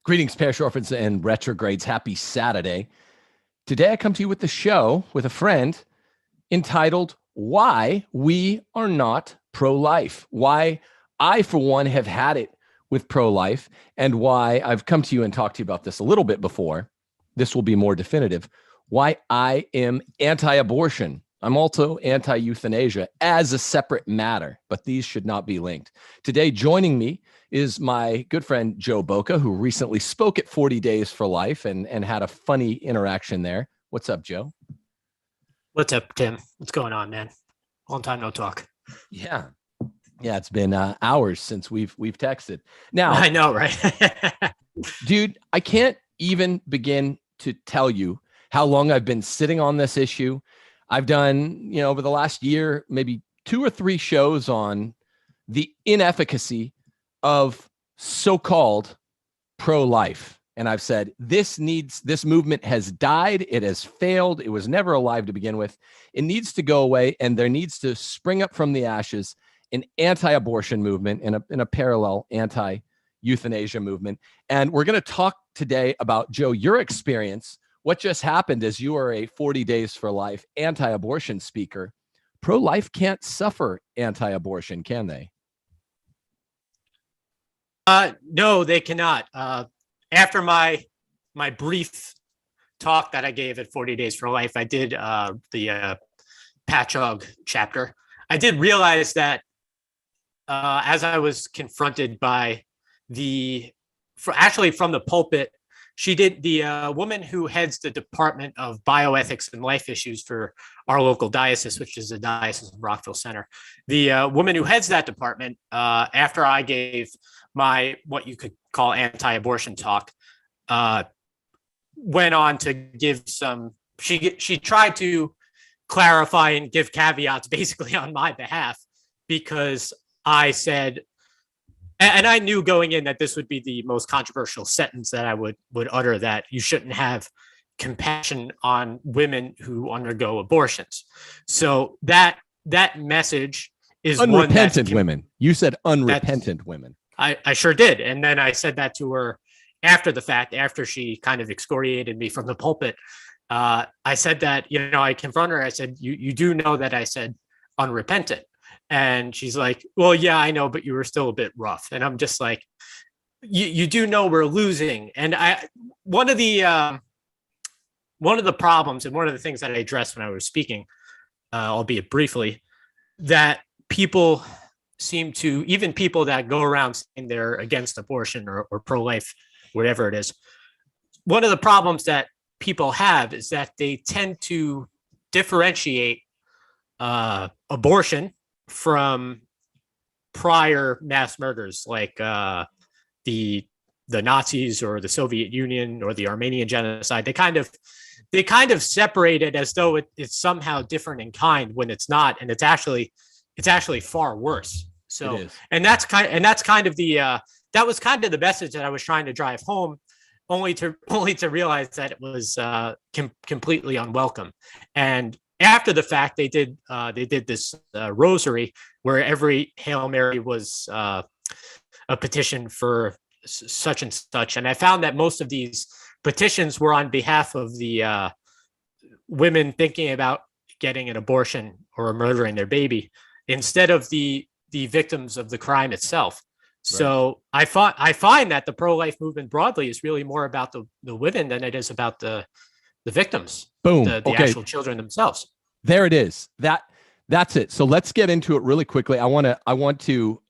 Greetings, parish orphans and retrogrades. Happy Saturday. Today I come to you with the show with a friend entitled Why We Are Not ProLife. Why I, for one, have had it with pro-life, and why I've come to you and talked to you about this a little bit before. This will be more definitive. Why I am anti-abortion. I'm also anti-euthanasia as a separate matter, but these should not be linked. Today, joining me is my good friend, Joe Boca, who recently spoke at 40 Days for Life and had a funny interaction there. What's up, Joe? What's up, Tim? What's going on, man? Long time no talk. Yeah, it's been hours since we've texted. Now, I know, right? Dude, I can't even begin to tell you how long I've been sitting on this issue. I've done, over the last year, maybe 2 or 3 shows on the inefficacy of so-called pro-life. And I've said, this movement has died. It has failed. It was never alive to begin with. It needs to go away. And there needs to spring up from the ashes an anti-abortion movement and a parallel anti-euthanasia movement. And we're going to talk today about, Joe, your experience. What just happened is you are a 40 Days for Life anti-abortion speaker. Pro-life can't suffer anti-abortion, can they? No, they cannot. After my brief talk that I gave at 40 Days for Life, I did the Patriarchy chapter. I did realize that as I was confronted by actually from the pulpit, the woman who heads the Department of Bioethics and Life Issues for our local diocese, which is the Diocese of Rockville Center. The woman who heads that department, after I gave my, what you could call anti-abortion talk, went on to give she tried to clarify and give caveats basically on my behalf, because I said, and I knew going in that this would be the most controversial sentence that I would utter, that you shouldn't have compassion on women who undergo abortions. So that message is unrepentant women. You said unrepentant women. I sure did. And then I said that to her after the fact, after she kind of excoriated me from the pulpit. I said that, I confronted her. I said, you do know that I said unrepentant. And she's like, well, yeah, I know, but you were still a bit rough. And I'm just like, you do know we're losing. And one of the problems and one of the things that I addressed when I was speaking, albeit briefly, that people seem to, even people that go around saying they're against abortion or pro-life, whatever it is, one of the problems that people have is that they tend to differentiate abortion from prior mass murders, like the Nazis or the Soviet Union or the Armenian genocide. They kind of separate it as though it's somehow different in kind, when it's not, and it's actually far worse. So, and that's kind of the that was kind of the message that I was trying to drive home, only to realize that it was completely unwelcome. And after the fact, they did this rosary where every Hail Mary was a petition for such and such. And I found that most of these petitions were on behalf of the women thinking about getting an abortion or murdering their baby, instead of the victims of the crime itself. Right. So I find that the pro-life movement broadly is really more about the women than it is about the victims. Boom. The actual children themselves. There it is. That's it. So let's get into it really quickly. I want to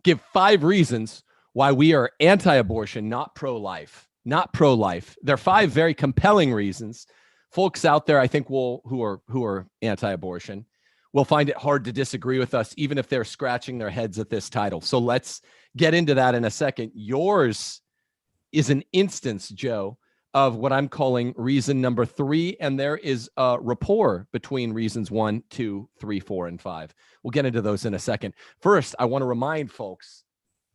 give 5 reasons why we are anti-abortion, not pro-life. There are 5 very compelling reasons. Folks out there, I think, who are anti-abortion will find it hard to disagree with us, even if they're scratching their heads at this title. So let's get into that in a second. Yours is an instance, Joe, of what I'm calling reason number 3, and there is a rapport between reasons 1, 2, 3, 4, and 5. We'll get into those in a second. First, I want to remind folks,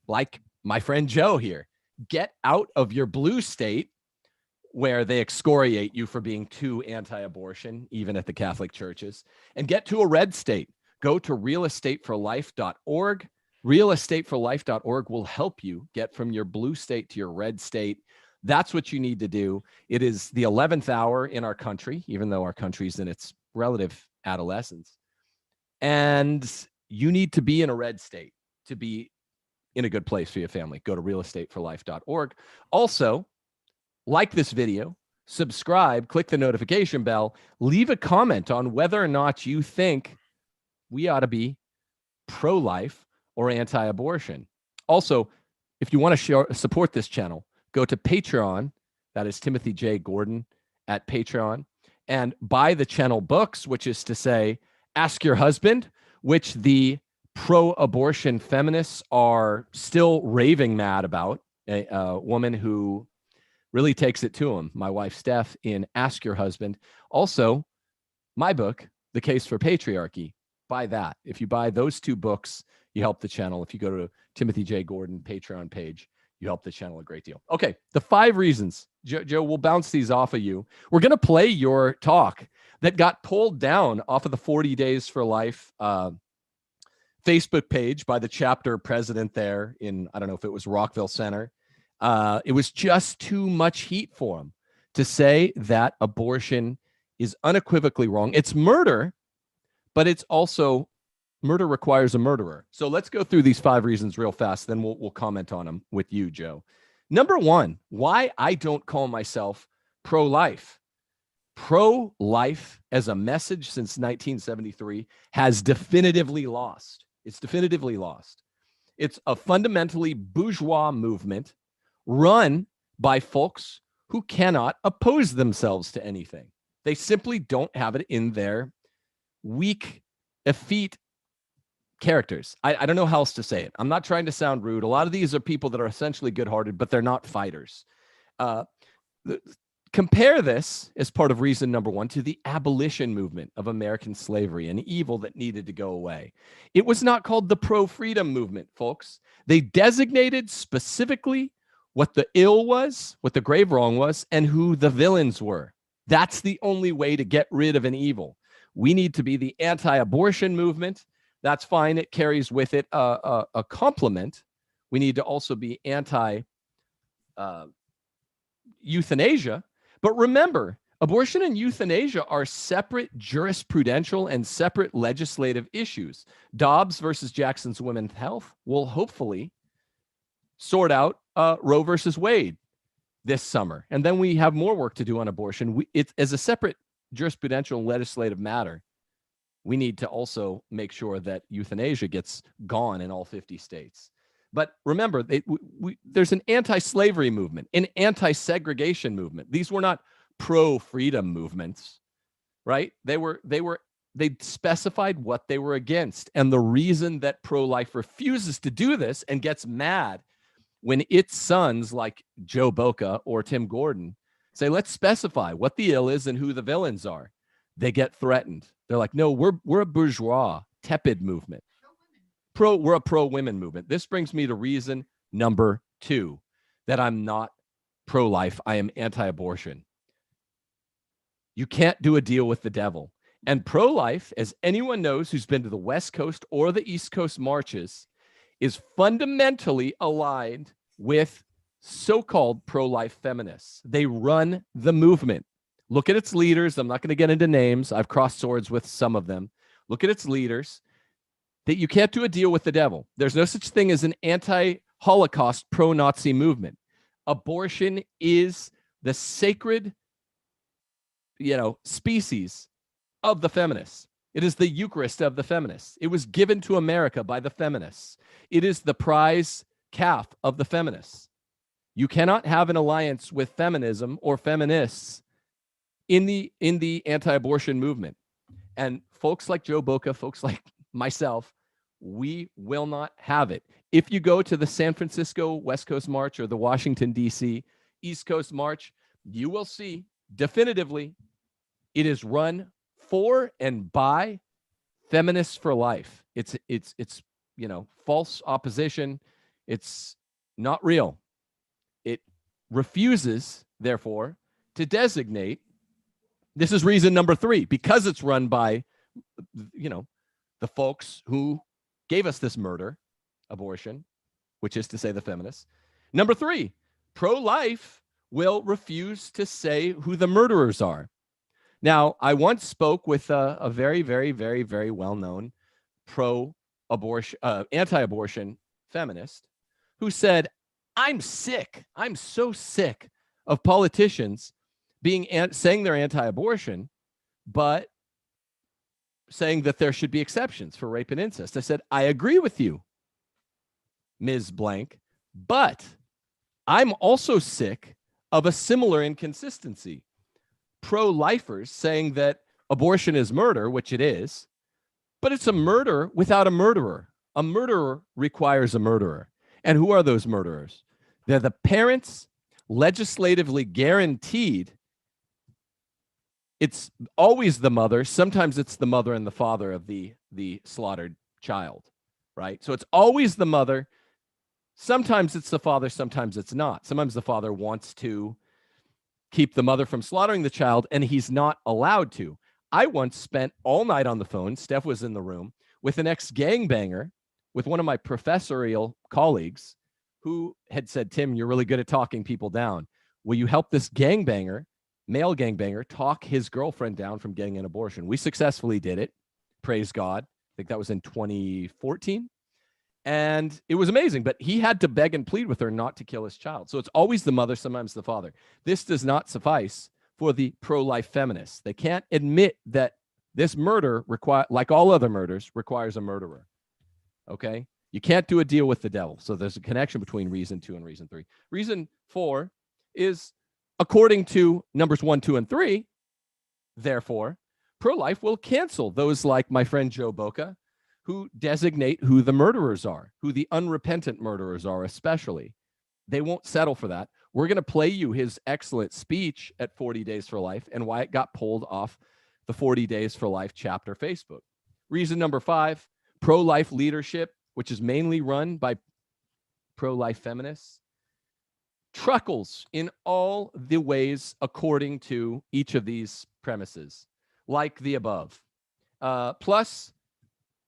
like my friend Joe here, get out of your blue state where they excoriate you for being too anti-abortion, even at the Catholic churches, and get to a red state. Go to realestateforlife.org. realestateforlife.org will help you get from your blue state to your red state. That's what you need to do. It is the 11th hour in our country, even though our country's in its relative adolescence. And you need to be in a red state to be in a good place for your family. Go to realestateforlife.org. Also, like this video, subscribe, click the notification bell, leave a comment on whether or not you think we ought to be pro-life or anti-abortion. Also, if you want to support this channel, go to Patreon. That is Timothy J. Gordon at Patreon, and buy the channel books, which is to say, Ask Your Husband, which the pro-abortion feminists are still raving mad about. A woman who really takes it to him, my wife Steph, in Ask Your Husband. Also, my book, The Case for Patriarchy. Buy that. If you buy those two books, you help the channel. If you go to Timothy J. Gordon Patreon page, you help the channel a great deal. Okay, the 5 reasons. Joe, we'll bounce these off of you. We're going to play your talk that got pulled down off of the 40 Days for Life Facebook page by the chapter president there in, I don't know if it was Rockville Center. It was just too much heat for him to say that abortion is unequivocally wrong. It's murder, but it's also murder requires a murderer. So let's go through these 5 reasons real fast. Then we'll comment on them with you, Joe. Number 1, why I don't call myself pro-life. Pro-life as a message since 1973 has definitively lost. It's definitively lost. It's a fundamentally bourgeois movement run by folks who cannot oppose themselves to anything. They simply don't have it in their weak, effete characters. I don't know how else to say it. I'm not trying to sound rude. A lot of these are people that are essentially good-hearted, but they're not fighters. Compare this, as part of reason number 1, to the abolition movement of American slavery, an evil that needed to go away. It was not called the pro-freedom movement, folks. They designated specifically what the ill was, what the grave wrong was, and who the villains were. That's the only way to get rid of an evil. We need to be the anti-abortion movement. That's fine. It carries with it a complement. We need to also be anti-euthanasia. But remember, abortion and euthanasia are separate jurisprudential and separate legislative issues. Dobbs versus Jackson's Women's Health will hopefully sort out Roe versus Wade this summer. And then we have more work to do on abortion. It's as a separate jurisprudential legislative matter. We need to also make sure that euthanasia gets gone in all 50 states. But remember, there's an anti-slavery movement, an anti-segregation movement. These were not pro-freedom movements, right? They specified what they were against. And the reason that pro-life refuses to do this and gets mad when its sons like Joe Boca or Tim Gordon say, let's specify what the ill is and who the villains are, they get threatened. They're like, no, we're a bourgeois, tepid movement. We're a pro-women movement. This brings me to reason number 2, that I'm not pro-life. I am anti-abortion. You can't do a deal with the devil. And pro-life, as anyone knows who's been to the West Coast or the East Coast marches, is fundamentally aligned with so-called pro-life feminists. They run the movement. Look at its leaders. I'm not going to get into names. I've crossed swords with some of them. Look at its leaders. That you can't do a deal with the devil. There's no such thing as an anti-Holocaust pro-Nazi movement. Abortion is the sacred, species of the feminists. It is the Eucharist of the feminists. It was given to America by the feminists. It is the prize calf of the feminists. You cannot have an alliance with feminism or feminists in the anti-abortion movement. And folks like Joe Boca, folks like myself, we will not have it. If you go to the San Francisco West Coast March or the Washington, D.C. East Coast March, you will see definitively it is run for and by feminists for life. It's false opposition. It's not real. It refuses, therefore, to designate. This is reason number 3, because it's run by, the folks who gave us this murder abortion, which is to say the feminists. Number 3, pro-life will refuse to say who the murderers are. Now, I once spoke with a very, very, very, very well-known pro-abortion, anti-abortion feminist who said, I'm sick. I'm so sick of politicians saying they're anti-abortion, but saying that there should be exceptions for rape and incest. I said, I agree with you, Ms. Blank, but I'm also sick of a similar inconsistency. Pro-lifers saying that abortion is murder, which it is, but it's a murder without a murderer. A murderer requires a murderer. And who are those murderers? They're the parents legislatively guaranteed. It's always the mother. Sometimes it's the mother and the father of the slaughtered child, right? So it's always the mother. Sometimes it's the father. Sometimes it's not. Sometimes the father wants to keep the mother from slaughtering the child, and he's not allowed to. I once spent all night on the phone, Steph was in the room, with an ex-gangbanger, with one of my professorial colleagues, who had said, Tim, you're really good at talking people down. Will you help this gangbanger, male gangbanger, talk his girlfriend down from getting an abortion? We successfully did it. Praise God. I think that was in 2014. And it was amazing, but he had to beg and plead with her not to kill his child. So it's always the mother, sometimes the father. This does not suffice for the pro-life feminists. They can't admit that this murder, like all other murders, requires a murderer. Okay? You can't do a deal with the devil. So there's a connection between reason 2 and reason 3. Reason 4 is, according to numbers 1, 2, and 3, therefore, pro-life will cancel those like my friend Joe Boca, who designate who the murderers are, who the unrepentant murderers are especially. They won't settle for that. We're going to play you his excellent speech at 40 Days for Life and why it got pulled off the 40 Days for Life chapter Facebook. Reason number 5, pro-life leadership, which is mainly run by pro-life feminists, truckles in all the ways according to each of these premises, like the above. Plus,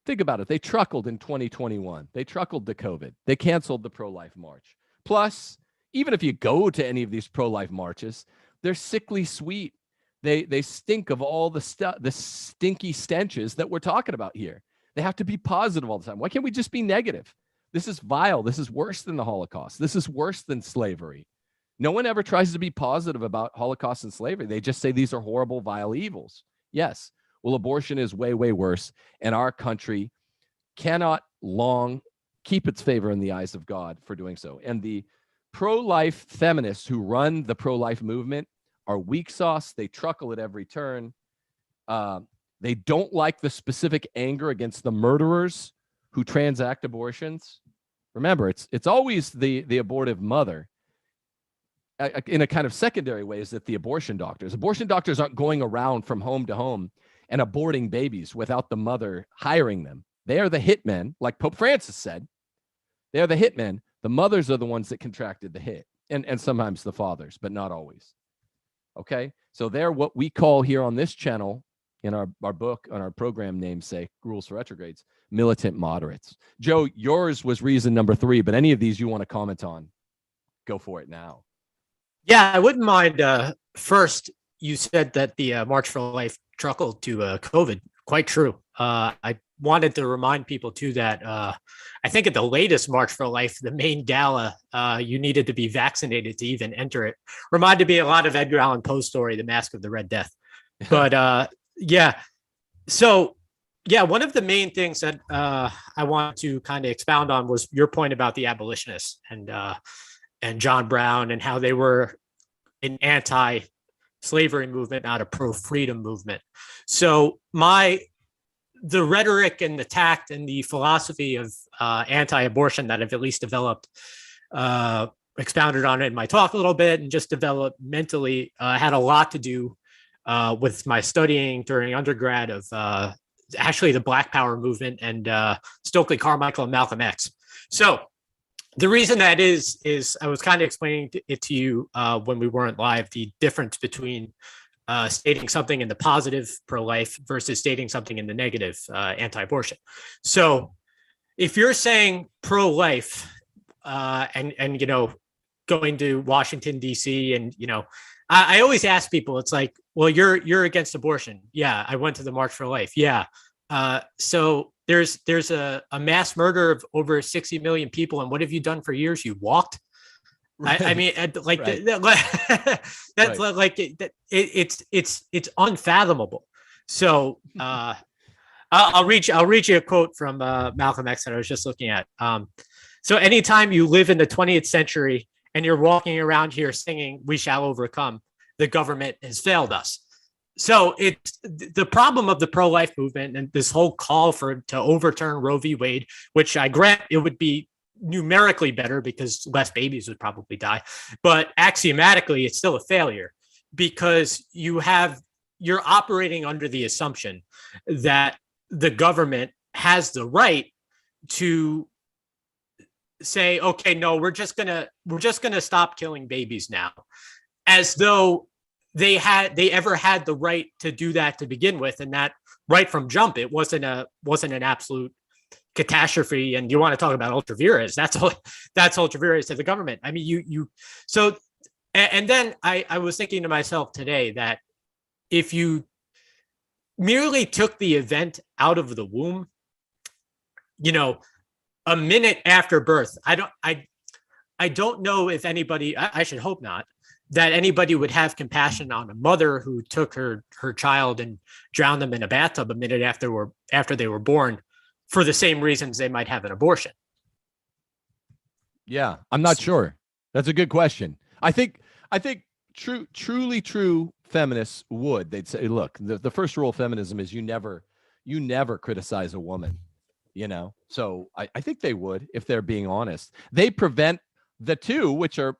think about it. They truckled in 2021. They truckled to COVID. They canceled the pro-life march. Plus, even if you go to any of these pro-life marches, they're sickly sweet. They stink of all the stinky stenches that we're talking about here. They have to be positive all the time. Why can't we just be negative? This is vile. This is worse than the Holocaust. This is worse than slavery. No one ever tries to be positive about Holocaust and slavery. They just say these are horrible, vile evils. Yes. Well, abortion is way, way worse, and our country cannot long keep its favor in the eyes of God for doing so. And the pro-life feminists who run the pro-life movement are weak sauce. They truckle at every turn. They don't like the specific anger against the murderers who transact abortions. Remember, it's always the abortive mother. In a kind of secondary way is that the abortion doctors aren't going around from home to home and aborting babies without the mother hiring them. They are the hitmen, like Pope Francis said. They are the hitmen. The mothers are the ones that contracted the hit, and sometimes the fathers, but not always. Okay? So they're what we call here on this channel, in our book, on our program namesake, Rules for Retrogrades, militant moderates. Joe, yours was reason number 3, but any of these you want to comment on, go for it now. Yeah, I wouldn't mind. First, you said that the March for Life truckled to COVID. Quite true. I wanted to remind people too that I think at the latest March for Life, the main gala, you needed to be vaccinated to even enter it. Reminded me a lot of Edgar Allan Poe's story, The Mask of the Red Death. But yeah, so yeah, one of the main things that I want to kind of expound on was your point about the abolitionists and John Brown and how they were an anti-slavery movement, not a pro-freedom movement. So the rhetoric and the tact and the philosophy of anti-abortion that I've at least developed, expounded on it in my talk a little bit, and just developed mentally, had a lot to do with my studying during undergrad of actually the Black Power movement and Stokely Carmichael and Malcolm X. So the reason that is I was kind of explaining it to you when we weren't live, the difference between stating something in the positive pro-life versus stating something in the negative anti-abortion. So if you're saying pro-life, and going to Washington D.C. and I always ask people, it's like, well, you're against abortion. Yeah, I went to the March for Life. Yeah, so there's a mass murder of over 60 million people, and what have you done for years? You walked. Right. I mean, like right. That's right. Like it's unfathomable. So I'll read you a quote from Malcolm X that I was just looking at. So anytime you live in the 20th century and you're walking around here singing "We Shall Overcome," the government has failed us. So it's the problem of the pro-life movement and this whole call to overturn Roe v. Wade, which I grant it would be numerically better because less babies would probably die, but axiomatically it's still a failure because you're operating under the assumption that the government has the right to say, okay, no, we're just gonna stop killing babies now, as though they ever had the right to do that to begin with, and that right from jump it wasn't an absolute catastrophe. And you want to talk about ultra vires, that's ultra vires to the government. I mean, so and then I was thinking to myself today that if you merely took the event out of the womb, a minute after birth, I don't know if anybody, I should hope not, that anybody would have compassion on a mother who took her child and drowned them in a bathtub a minute after they were born for the same reasons they might have an abortion. Yeah, I'm not sure. That's a good question. I think truly true feminists would. They'd say, look, the first rule of feminism is you never criticize a woman. So I think they would, if they're being honest. They prevent the two, which are,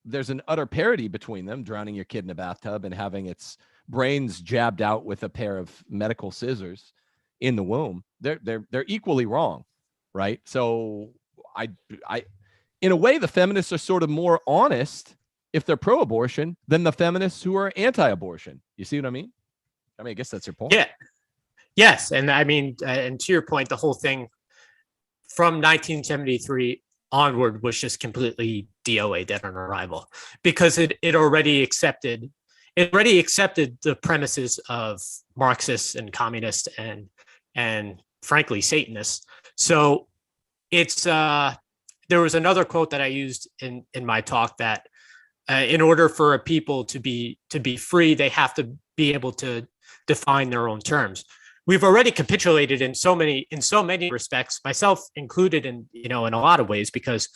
there's an utter parity between them, drowning your kid in a bathtub and having its brains jabbed out with a pair of medical scissors in the womb. They're equally wrong, right? So I in a way, the feminists are sort of more honest if they're pro-abortion than the feminists who are anti-abortion. You see what I mean? I guess that's your point. Yeah. Yes. And I mean, and to your point, the whole thing from 1973 onward was just completely DOA, dead on arrival, because it already accepted the premises of Marxists and communists and frankly Satanists. So it's there was another quote that I used in my talk that in order for a people to be free, they have to be able to define their own terms. We've already capitulated in so many respects, myself included in a lot of ways, because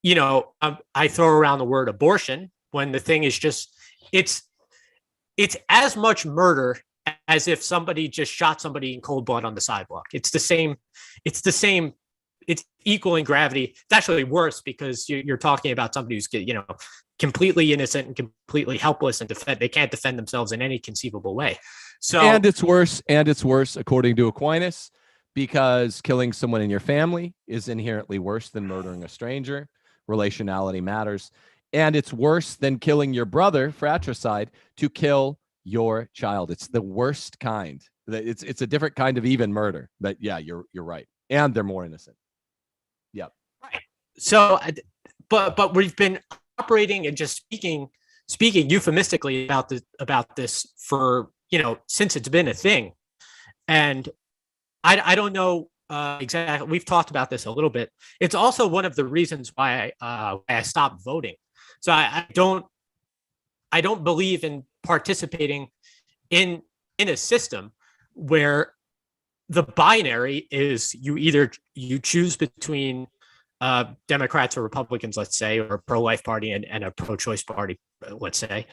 I throw around the word abortion when the thing is just it's as much murder as if somebody just shot somebody in cold blood on the sidewalk. It's the same. It's equal in gravity. It's actually worse because you're talking about somebody who's completely innocent and completely helpless and they can't defend themselves in any conceivable way. So and it's worse according to Aquinas, because killing someone in your family is inherently worse than murdering a stranger. Relationality matters. And it's worse than killing your brother, fratricide, to kill your child. It's the worst kind. It's a different kind of even murder. But yeah, you're right. And they're more innocent. Yep. Right. So, but we've been operating and just speaking euphemistically about this for since it's been a thing. And I don't know exactly. We've talked about this a little bit. It's also one of the reasons why I stopped voting. So I don't believe in participating in a system where the binary is you choose between Democrats or Republicans, let's say, or a pro-life party and a pro-choice party, let's say.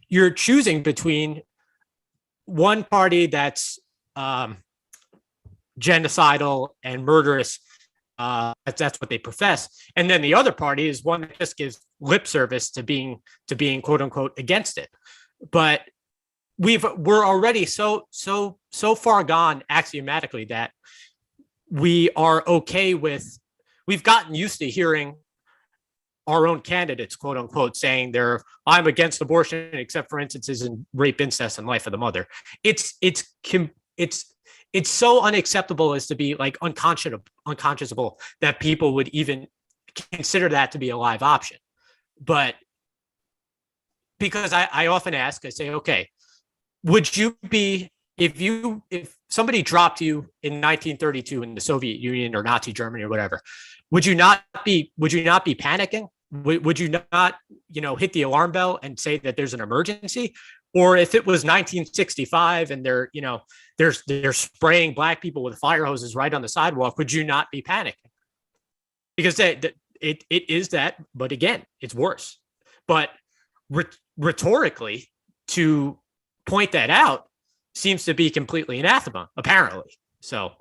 You're choosing between one party that's genocidal and murderous. That's what they profess, and then the other party is one that just gives lip service to being quote unquote against it. But we're already so far gone axiomatically that we are okay with. We've gotten used to hearing our own candidates, quote unquote, saying I'm against abortion except for instances in rape, incest, and life of the mother. It's it's so unacceptable as to be like unconscionable that people would even consider that to be a live option. But because I often ask, I say, okay, would you be, if somebody dropped you in 1932 in the Soviet Union or Nazi Germany or whatever, would you not be panicking? Would you not, hit the alarm bell and say that there's an emergency? Or if it was 1965 and they're spraying black people with fire hoses right on the sidewalk, would you not be panicking? Because it is that, but again, it's worse. But rhetorically, to point that out seems to be completely anathema, apparently. So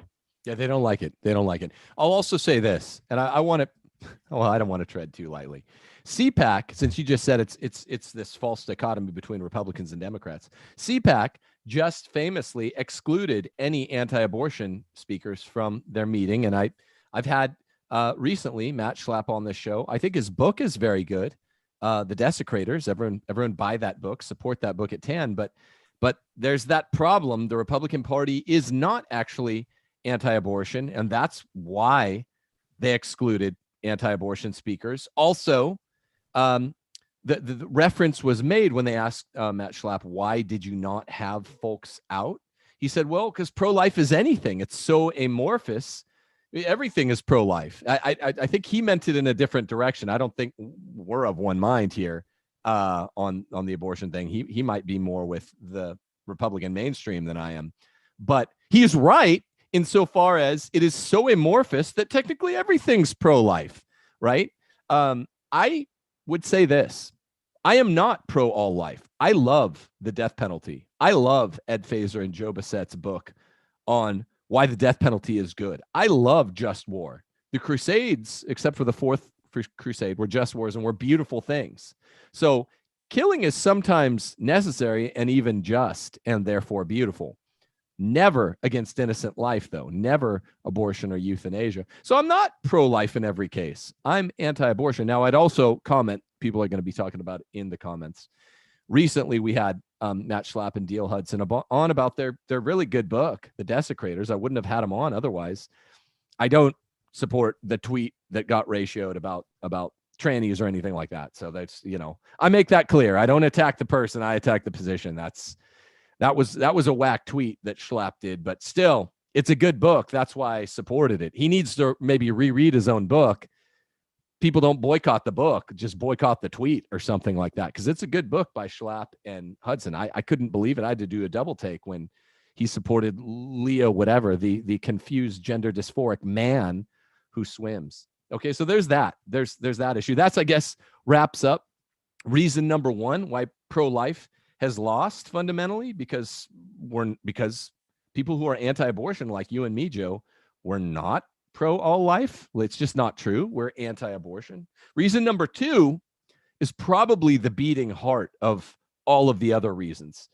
yeah, they don't like it. They don't like it. I'll also say this, and I want to, well, I don't want to tread too lightly. CPAC, since you just said it's this false dichotomy between Republicans and Democrats, CPAC just famously excluded any anti-abortion speakers from their meeting. And I've had recently Matt Schlapp on this show. I think his book is very good. The Desecrators, everyone buy that book, support that book at TAN. But there's that problem. The Republican Party is not actually anti-abortion, and that's why they excluded anti-abortion speakers. Also, the reference was made when they asked Matt Schlapp, why did you not have folks out? He said, well, because pro-life is anything. It's so amorphous. Everything is pro-life. I think he meant it in a different direction. I don't think we're of one mind here on the abortion thing. He might be more with the Republican mainstream than I am. But he's right insofar as it is so amorphous that technically everything's pro-life, right? I would say this. I am not pro all life. I love the death penalty. I love Ed Fazer and Joe Bassett's book on why the death penalty is good. I love just war. The Crusades, except for the Fourth Crusade, were just wars and were beautiful things. So killing is sometimes necessary and even just, and therefore beautiful. Never against innocent life, though. Never abortion or euthanasia. So I'm not pro-life in every case. I'm anti-abortion. Now, I'd also comment, people are going to be talking about it in the comments. Recently, we had Matt Schlapp and Diehl Hudson on about their really good book, The Desecrators. I wouldn't have had them on otherwise. I don't support the tweet that got ratioed about trannies or anything like that. So that's, I make that clear. I don't attack the person. I attack the position. That was a whack tweet that Schlapp did, but still, it's a good book. That's why I supported it. He needs to maybe reread his own book. People don't boycott the book, just boycott the tweet or something like that, because it's a good book by Schlapp and Hudson. I couldn't believe it. I had to do a double take when he supported Leo, whatever, the confused gender dysphoric man who swims. Okay, so there's that. There's that issue. That's, I guess, wraps up reason number one why pro-life has lost fundamentally, because people who are anti-abortion like you and me, Joe, we're not pro all life. It's just not true. We're anti-abortion. Reason number two is probably the beating heart of all of the other reasons.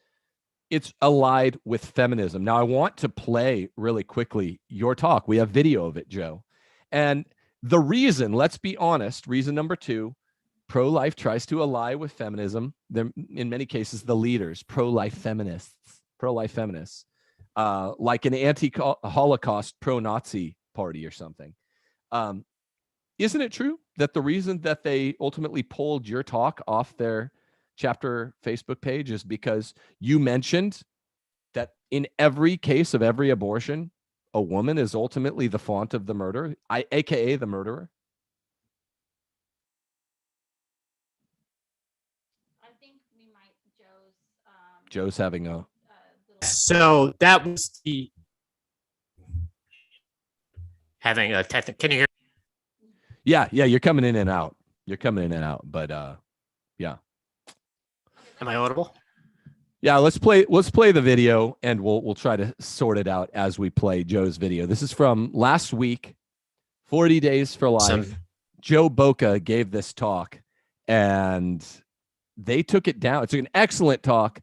It's allied with feminism. Now, I want to play really quickly your talk. We have video of it, Joe. And the reason, let's be honest, reason number two, pro-life tries to ally with feminism. They're, in many cases, the leaders, pro-life feminists, like an anti-Holocaust, pro-Nazi party or something. Isn't it true that the reason that they ultimately pulled your talk off their chapter Facebook page is because you mentioned that in every case of every abortion, a woman is ultimately the font of the murderer, aka the murderer? Joe's having a. So that was the having a technical. Can you hear? Yeah, you're coming in and out. But yeah. Am I audible? Yeah, let's play the video and we'll try to sort it out as we play Joe's video. This is from last week, 40 Days for Life. Joe Boca gave this talk and they took it down. It's an excellent talk,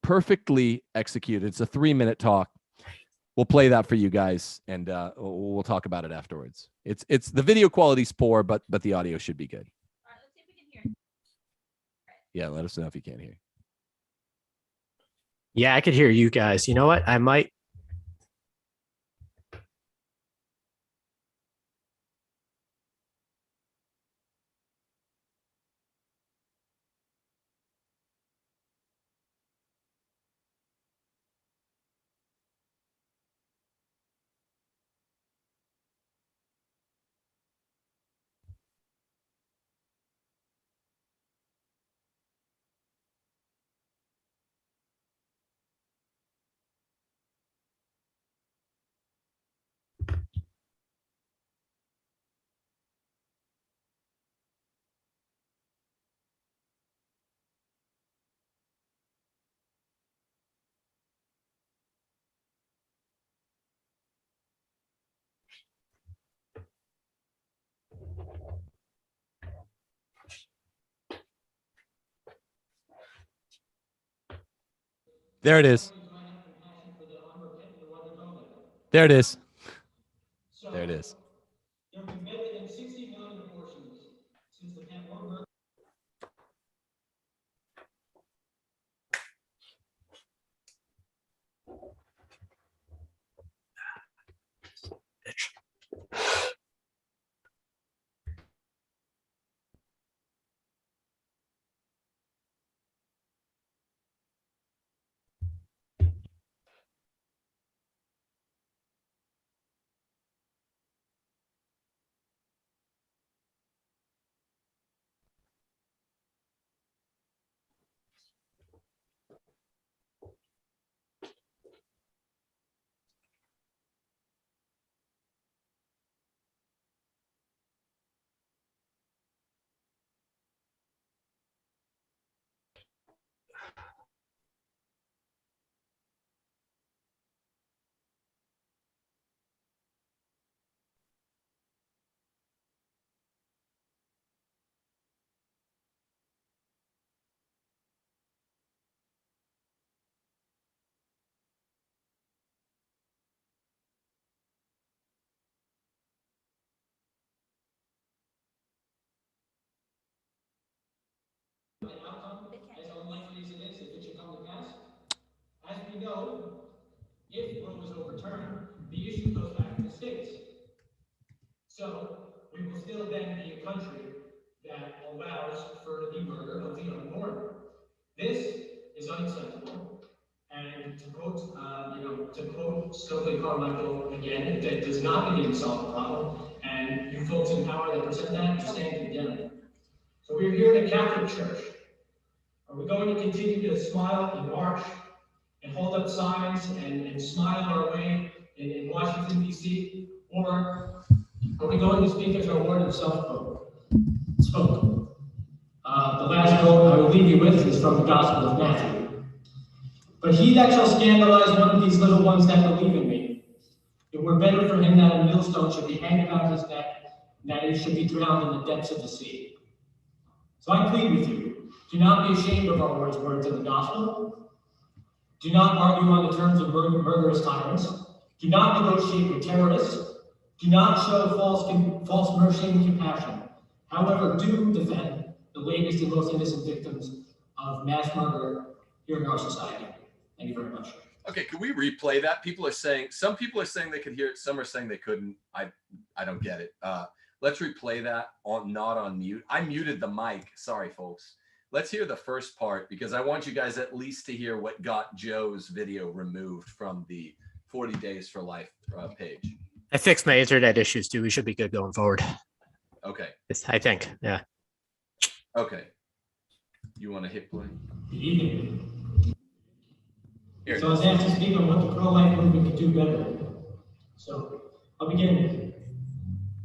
perfectly executed. It's a 3-minute talk. We'll play that for you guys and we'll talk about it afterwards. It's the video quality's poor, but the audio should be good. All right, let's see if we can hear. Yeah, let us know if you can't hear. Yeah, I could hear you guys. You know what? I might. There it is. There it is. There it is. There have been better than 60 million abortions since the pandemic. As unlikely as it is if it should come to pass. As we know, if Roe was overturned, the issue goes back to the states. So we will still then be a country that allows for the murder of the unborn. This is unacceptable. And to quote, Stokely Carmichael again, that does not begin to solve the problem. And you folks in power that present that, you stand condemned. So we're here in a Catholic Church. Are we going to continue to smile and march and hold up signs and smile our way in Washington, D.C.? Or are we going to speak as our Lord himself spoke? The last quote I will leave you with is from the Gospel of Matthew. But he that shall scandalize one of these little ones that believe in me, it were better for him that a millstone should be hanged about his neck, and that he should be drowned in the depths of the sea. So I plead with you, do not be ashamed of our Lord's words in the gospel. Do not argue on the terms of murderous tyrants. Do not negotiate with terrorists. Do not show false mercy and compassion. However, do defend the latest and most innocent victims of mass murder here in our society. Thank you very much. Okay, can we replay that? Some people are saying they could hear it, some are saying they couldn't. I don't get it. Let's replay that not on mute. I muted the mic. Sorry, folks. Let's hear the first part because I want you guys at least to hear what got Joe's video removed from the 40 Days for Life page. I fixed my internet issues too. We should be good going forward. Okay. I think, yeah. Okay. You want to hit play? Good evening. Here So I was asked to speak on what the pro-life movement could do better. So I'll begin.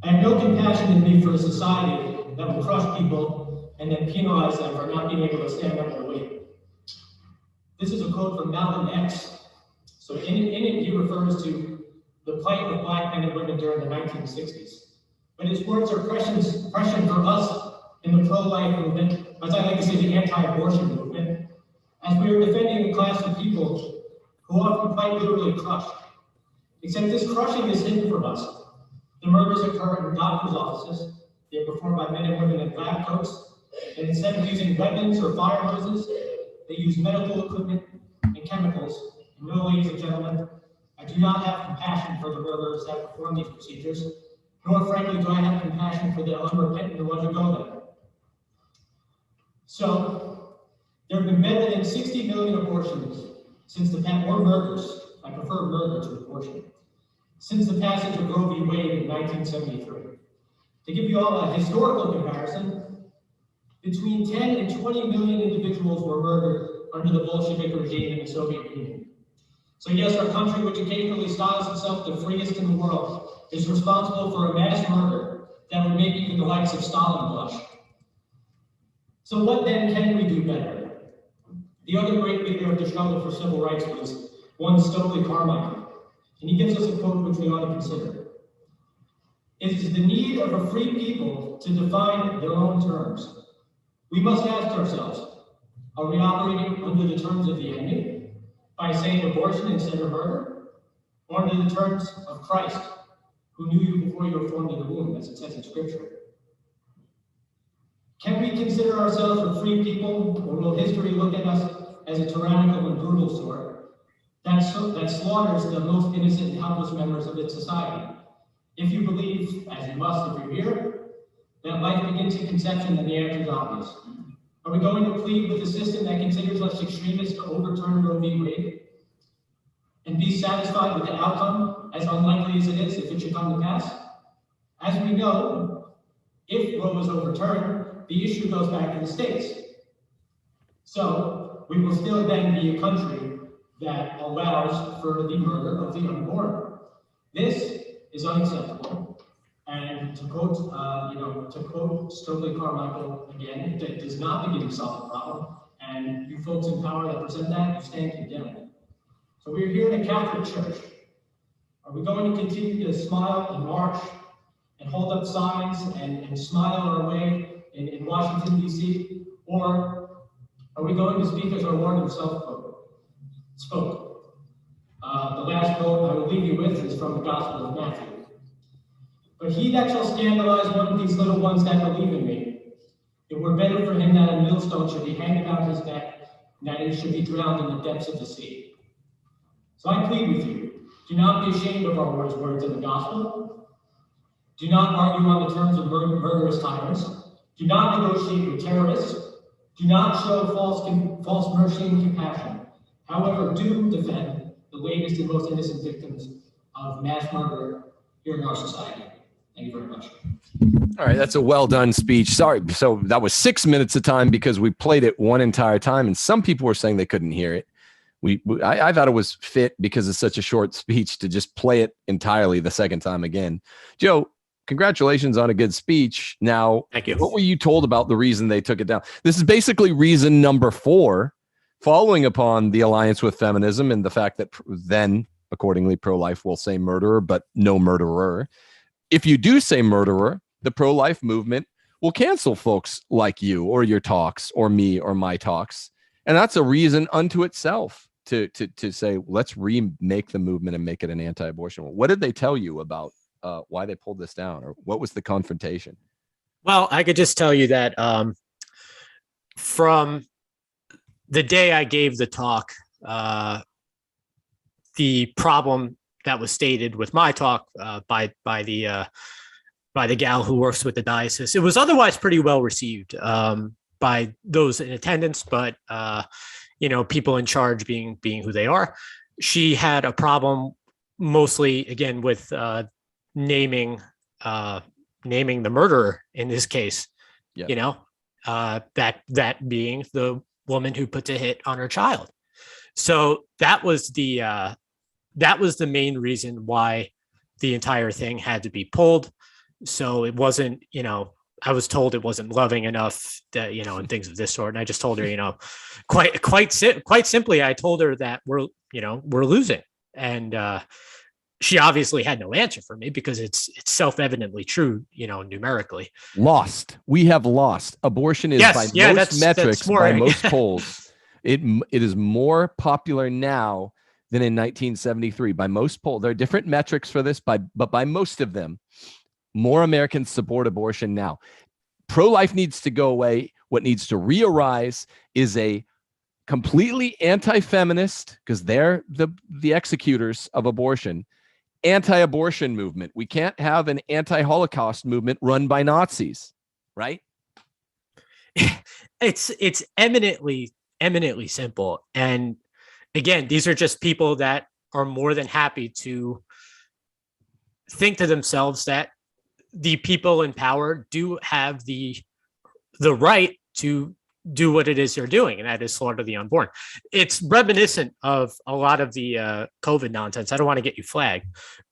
I have no compassion in me for a society that will crush people and then penalize them for not being able to stand up their weight. This is a quote from Malcolm X. So in it, he refers to the plight of Black men and women during the 1960s. But his words are prescient for us in the pro-life movement, as I like to say, the anti-abortion movement, as we are defending a class of people who often quite literally crushed. Except this crushing is hidden from us. The murders occur in doctors' offices. They are performed by men and women in lab coats. And instead of using weapons or fire hoses, they use medical equipment and chemicals. And no, ladies and gentlemen, I do not have compassion for the murderers that perform these procedures, nor frankly do I have compassion for the unrepentant who undergo them. So, there have been better than 60 million abortions since the or murders. I prefer murder to abortion. Since the passage of Roe v. Wade in 1973. To give you all a historical comparison, between 10 and 20 million individuals were murdered under the Bolshevik regime in the Soviet Union. So yes, our country, which occasionally styles itself the freest in the world, is responsible for a mass murder that would make even the likes of Stalin blush. So what then can we do better? The other great leader of the struggle for civil rights was one Stokely Carmichael. And he gives us a quote which we ought to consider. It is the need of a free people to define their own terms. We must ask ourselves, are we operating under the terms of the enemy? By saying abortion instead of murder? Or under the terms of Christ, who knew you before you were formed in the womb, as it says in Scripture? Can we consider ourselves a free people, or will history look at us as a tyrannical and brutal sort that slaughters the most innocent and helpless members of its society? If you believe, as you must if you're here, that life begins at conception, then the answer is obvious. Are we going to plead with a system that considers us extremists to overturn Roe v. Wade and be satisfied with the outcome, as unlikely as it is, if it should come to pass? As we know, if Roe was overturned, the issue goes back to the states. So we will still then be a country that allows for the murder of the unborn. This is unacceptable. And to quote, Stokely Carmichael again, that does not begin to solve the problem. And you folks in power that present that, you stand condemned. So we're here in a Catholic church. Are we going to continue to smile and march and hold up signs and smile our way in Washington, D.C.? Or are we going to speak as our Lord himself spoke? The last quote I will leave you with is from the Gospel of Matthew. But he that shall scandalize one of these little ones that believe in me, it were better for him that a millstone should be hanged about his neck, and that he should be drowned in the depths of the sea. So I plead with you, do not be ashamed of our words in the gospel. Do not argue on the terms of murderous tyrants. Do not negotiate with terrorists. Do not show false mercy and compassion. However, do defend the latest and most innocent victims of mass murder here in our society. Thank you very much. All right, that's a well done speech. Sorry, so that was 6 minutes of time because we played it one entire time, and some people were saying they couldn't hear it. I thought it was fit because it's such a short speech to just play it entirely the second time again. Joe, congratulations on a good speech. Now, thank you. What were you told about the reason they took it down? This is basically reason number 4, following upon the alliance with feminism and the fact that then, accordingly, pro-life will say murderer, but no murderer. If you do say murderer, the pro-life movement will cancel folks like you or your talks or me or my talks. And that's a reason unto itself to say, let's remake the movement and make it an anti-abortion. What did they tell you about why they pulled this down, or what was the confrontation? Well, I could just tell you that from the day I gave the talk, the problem that was stated with my talk by the gal who works with the diocese, it was otherwise pretty well received by those in attendance, but people in charge being who they are. She had a problem mostly, again, with naming the murderer in this case. Yep. That being the woman who puts a hit on her child. So that was the main reason why the entire thing had to be pulled. So it wasn't, I was told it wasn't loving enough, that, and things of this sort. And I just told her, quite simply, I told her that we're losing. And she obviously had no answer for me because it's self-evidently true, numerically. Lost. We have lost. Abortion is most metrics, by most polls. It is more popular now than in 1973 by most polls. There are different metrics for this, but by most of them, more Americans support abortion now. Pro-life needs to go away. What needs to re-arise is a completely anti-feminist, because they're the executors of abortion, anti-abortion movement. We can't have an anti-Holocaust movement run by Nazis, right? It's eminently simple. And again, these are just people that are more than happy to think to themselves that the people in power do have the right to do what it is they're doing, and that is slaughter the unborn. It's reminiscent of a lot of the COVID nonsense. I don't want to get you flagged,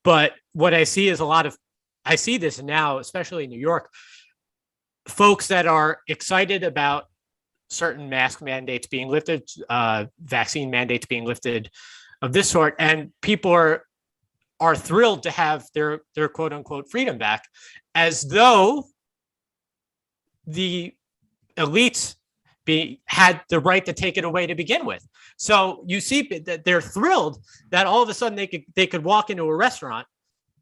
but what I see is I see this now, especially in New York, folks that are excited about certain mask mandates being lifted, vaccine mandates being lifted of this sort, and people are thrilled to have their quote unquote freedom back, as though the elites had the right to take it away to begin with. So you see that they're thrilled that all of a sudden they could walk into a restaurant,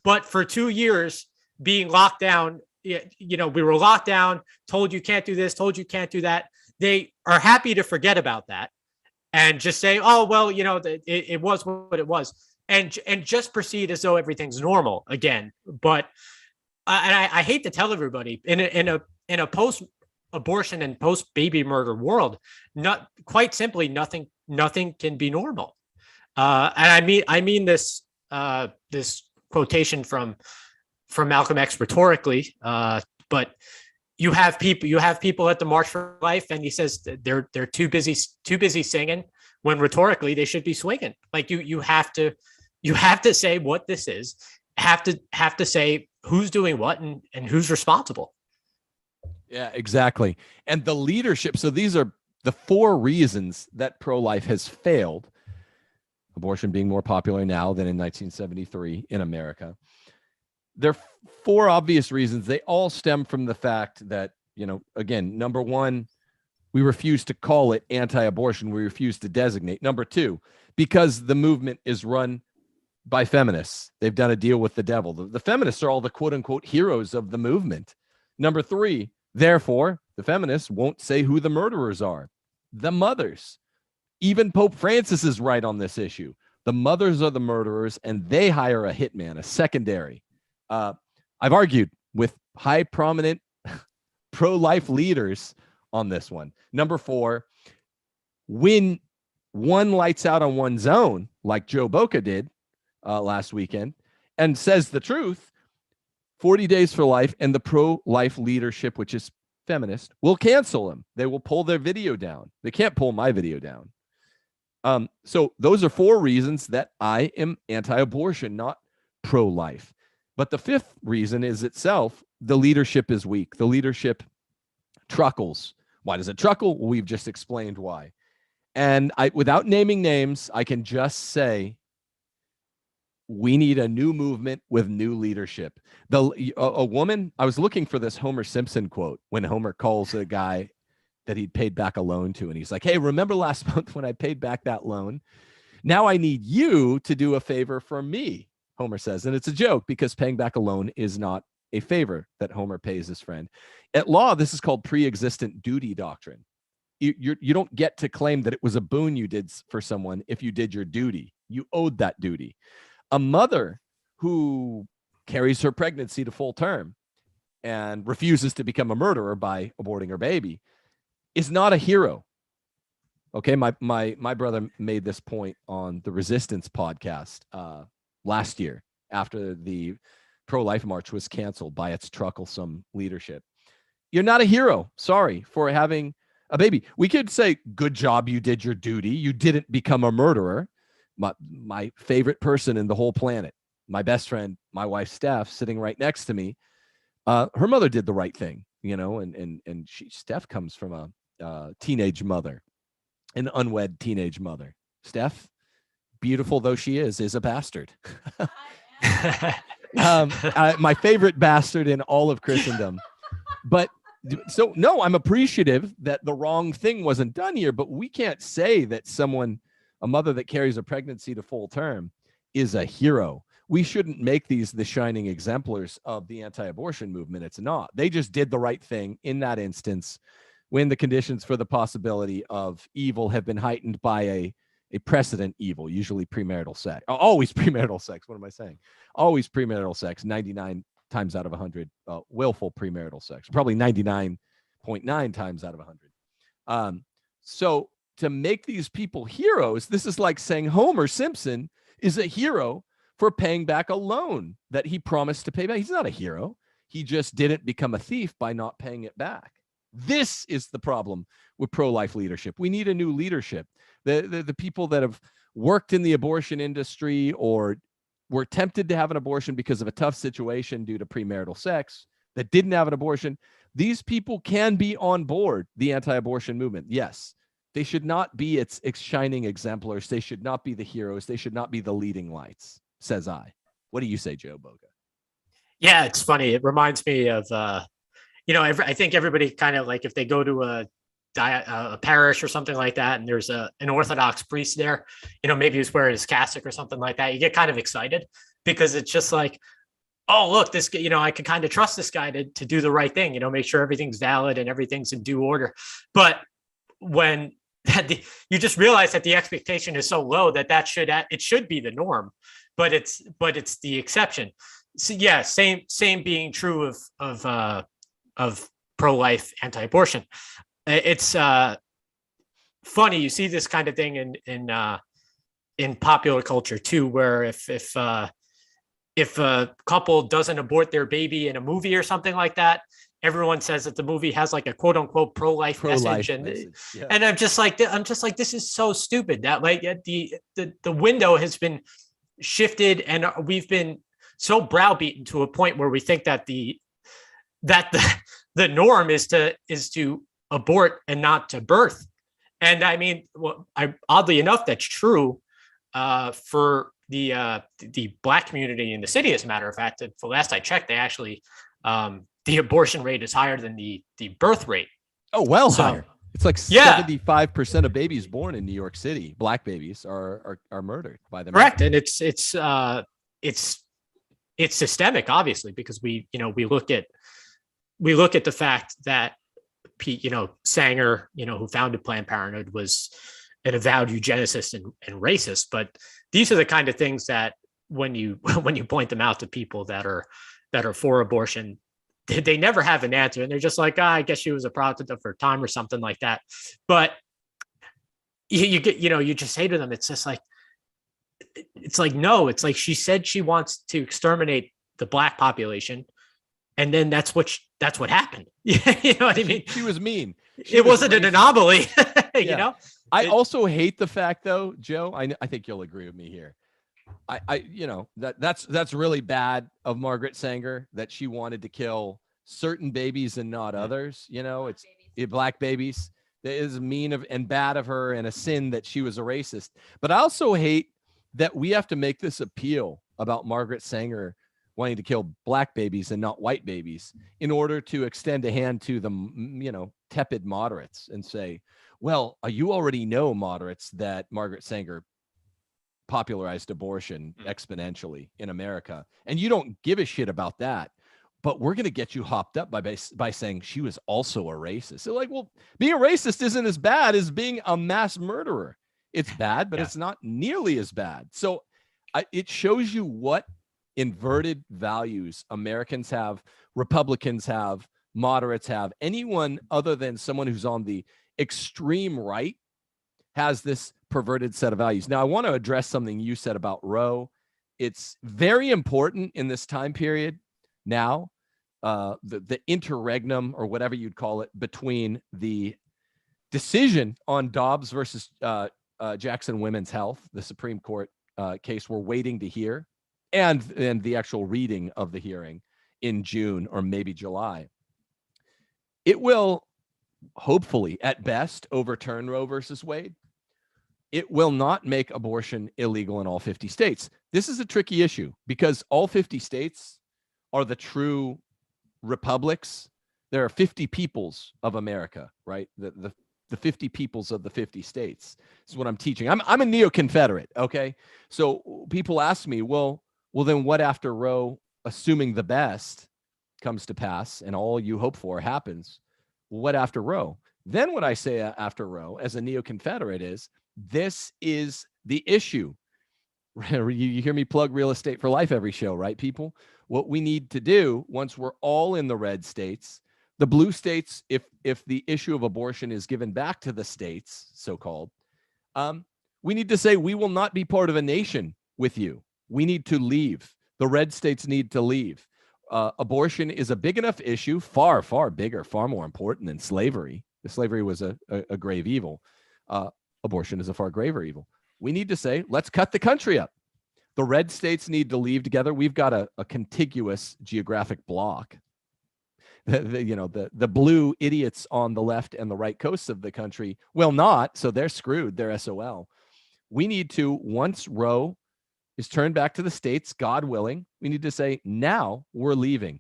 but for 2 years being locked down, we were locked down, told you can't do this, told you can't do that. They are happy to forget about that and just say, oh, well, it was what it was, and just proceed as though everything's normal again. But I hate to tell everybody, in a post-abortion and post-baby murder world, not quite simply nothing can be normal. And I mean this quotation from Malcolm X rhetorically, but you have people at the March for Life, and he says they're too busy singing, when rhetorically they should be swinging. Like you have to say what this is, have to say who's doing what and who's responsible. Yeah, exactly. And the leadership. So these are the 4 reasons that pro-life has failed. Abortion being more popular now than in 1973 in America. There are 4 obvious reasons. They all stem from the fact that, again, number 1, we refuse to call it anti-abortion. We refuse to designate. Number 2, because the movement is run by feminists. They've done a deal with the devil. The feminists are all the quote unquote heroes of the movement. Number 3, therefore, the feminists won't say who the murderers are. The mothers. Even Pope Francis is right on this issue. The mothers are the murderers, and they hire a hitman, a secondary. I've argued with high prominent pro-life leaders on this one. Number 4, when one lights out on one's own, like Joe Boca did last weekend, and says the truth, 40 Days for Life and the pro-life leadership, which is feminist, will cancel him. They will pull their video down. They can't pull my video down. So those are 4 reasons that I am anti-abortion, not pro-life. But the 5th reason is itself, the leadership is weak. The leadership truckles. Why does it truckle? We've just explained why. And without naming names, I can just say we need a new movement with new leadership. A woman, I was looking for this Homer Simpson quote when Homer calls a guy that he'd paid back a loan to, and he's like, hey, remember last month when I paid back that loan? Now I need you to do a favor for me, Homer says. And it's a joke because paying back a loan is not a favor that Homer pays his friend. At law, this is called pre-existent duty doctrine. You don't get to claim that it was a boon you did for someone if you did your duty. You owed that duty. A mother who carries her pregnancy to full term and refuses to become a murderer by aborting her baby is not a hero. Okay, my brother made this point on the Resistance podcast last year after the pro-life march was canceled by its trucklesome leadership. You're not a hero. Sorry for having a baby. We could say, good job, you did your duty. You didn't become a murderer. My favorite person in the whole planet, my best friend, my wife, Steph, sitting right next to me. Her mother did the right thing, and Steph comes from a teenage mother, an unwed teenage mother. Steph, beautiful though she is a bastard. My favorite bastard in all of Christendom. But so, no, I'm appreciative that the wrong thing wasn't done here, but we can't say that a mother that carries a pregnancy to full term is a hero. We shouldn't make these the shining exemplars of the anti-abortion movement. It's not. They just did the right thing in that instance when the conditions for the possibility of evil have been heightened by a precedent evil, usually premarital sex. Always premarital sex. What am I saying? Always premarital sex, 99 times out of 100, willful premarital sex, probably 99.9 times out of 100. So to make these people heroes, this is like saying Homer Simpson is a hero for paying back a loan that he promised to pay back. He's not a hero. He just didn't become a thief by not paying it back. This is the problem with pro-life leadership. We need a new leadership. The people that have worked in the abortion industry or were tempted to have an abortion because of a tough situation due to premarital sex that didn't have an abortion, these people can be on board the anti-abortion movement. Yes, they should not be its shining exemplars. They should not be the heroes. They should not be the leading lights, says I. What do you say, Joe Boga? Yeah, it's funny. It reminds me of, I think everybody kind of like if they go to a parish or something like that, and there's an Orthodox priest there, maybe he's wearing his cassock or something like that, you get kind of excited because it's just like, oh, look, this, I can kind of trust this guy to do the right thing, make sure everything's valid and everything's in due order. But when you just realize that the expectation is so low that it should be the norm, but it's the exception. So yeah, same being true of pro-life, anti-abortion. It's funny, you see this kind of thing in popular culture too, where if a couple doesn't abort their baby in a movie or something like that, everyone says that the movie has like a quote unquote pro-life message. And I'm just like, this is so stupid that like the window has been shifted, and we've been so browbeaten to a point where we think that the norm is to abort and not to birth. And I mean, oddly enough, that's true for the Black community in the city. As a matter of fact, the last I checked, they actually the abortion rate is higher than the birth rate. Oh, well, higher. It's like 75% of babies born in New York City, Black babies, are murdered by them. Correct, and it's systemic, obviously, because we look at the fact that Sanger, who founded Planned Parenthood, was an avowed eugenicist and racist. But these are the kind of things that when you point them out to people that are for abortion, they never have an answer, and they're just like, I guess she was a product of her time or something like that. But you just say to them, it's just like, no, it's like she said she wants to exterminate the Black population, and then that's what happened. You know what I mean? She was mean. It wasn't an anomaly. I also hate the fact, though, Joe, I think you'll agree with me here. That's really bad of Margaret Sanger, that she wanted to kill certain babies and not others. It's Black babies. That is mean and bad of her, and a sin that she was a racist. But I also hate that we have to make this appeal about Margaret Sanger wanting to kill Black babies and not white babies in order to extend a hand to the, tepid moderates and say, well, you already know, moderates, that Margaret Sanger popularized abortion exponentially in America, and you don't give a shit about that, but we're going to get you hopped up by saying she was also a racist. So like, well, being a racist isn't as bad as being a mass murderer. It's bad, but it's not nearly as bad. So it shows you what inverted values Americans have, Republicans have, moderates have. Anyone other than someone who's on the extreme right has this perverted set of values. Now, I want to address something you said about Roe. It's very important in this time period now, the interregnum, or whatever you'd call it, between the decision on Dobbs versus Jackson Women's Health, the Supreme Court case we're waiting to hear, and the actual reading of the hearing in June or maybe July. It will hopefully, at best, overturn Roe versus Wade. It will not make abortion illegal in all 50 states. This is a tricky issue because all 50 states are the true republics. There are 50 peoples of America, right? The 50 peoples of the 50 states. This is what I'm teaching. I'm a neo-Confederate, okay? So people ask me, well, then what after Roe, assuming the best comes to pass and all you hope for happens? What after Roe? Then what I say after Roe as a neo-Confederate is, this is the issue. You hear me plug Real Estate for Life every show, right, people? What we need to do once we're all in the red states, the blue states, if the issue of abortion is given back to the states, so-called, we need to say we will not be part of a nation with you. We need to leave. The red states need to leave. Abortion is a big enough issue, far, far bigger, far more important than slavery. Slavery was a grave evil. Abortion is a far graver evil. We need to say, let's cut the country up. The red states need to leave together. We've got a contiguous geographic block. The blue idiots on the left and the right coasts of the country will not, so they're screwed. They're SOL. We need to, once Roe is turned back to the states, God willing, we need to say, now we're leaving.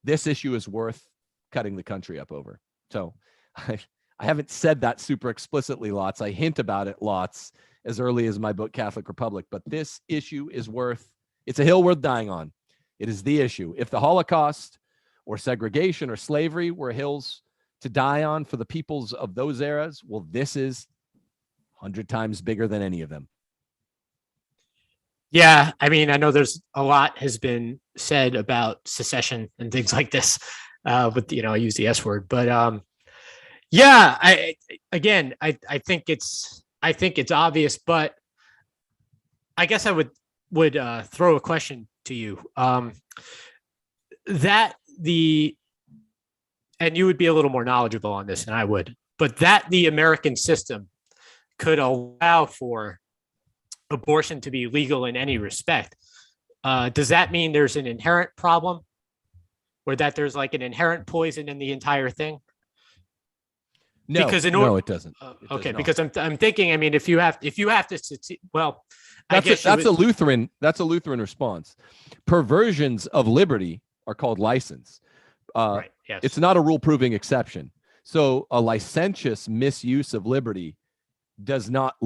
This issue is worth cutting the country up over. So I I haven't said that super explicitly lots. I hint about it lots as early as my book, Catholic Republic. But this issue is it's a hill worth dying on. It is the issue. If the Holocaust or segregation or slavery were hills to die on for the peoples of those eras, well, this is 100 times bigger than any of them. Yeah, I mean, I know there's a lot has been said about secession and things like this, but I use the S word, but yeah, I think it's obvious, but I guess I would throw a question to you, and you would be a little more knowledgeable on this than I would, but that the American system could allow for abortion to be legal in any respect. Does that mean there's an inherent problem, or that there's like an inherent poison in the entire thing? No, because no, it doesn't. Okay, because I'm thinking, I mean, if you have to succeed, well, that's a Lutheran response. Perversions of liberty are called license. Right. Yes. It's not a rule-proving exception. So a licentious misuse of liberty does not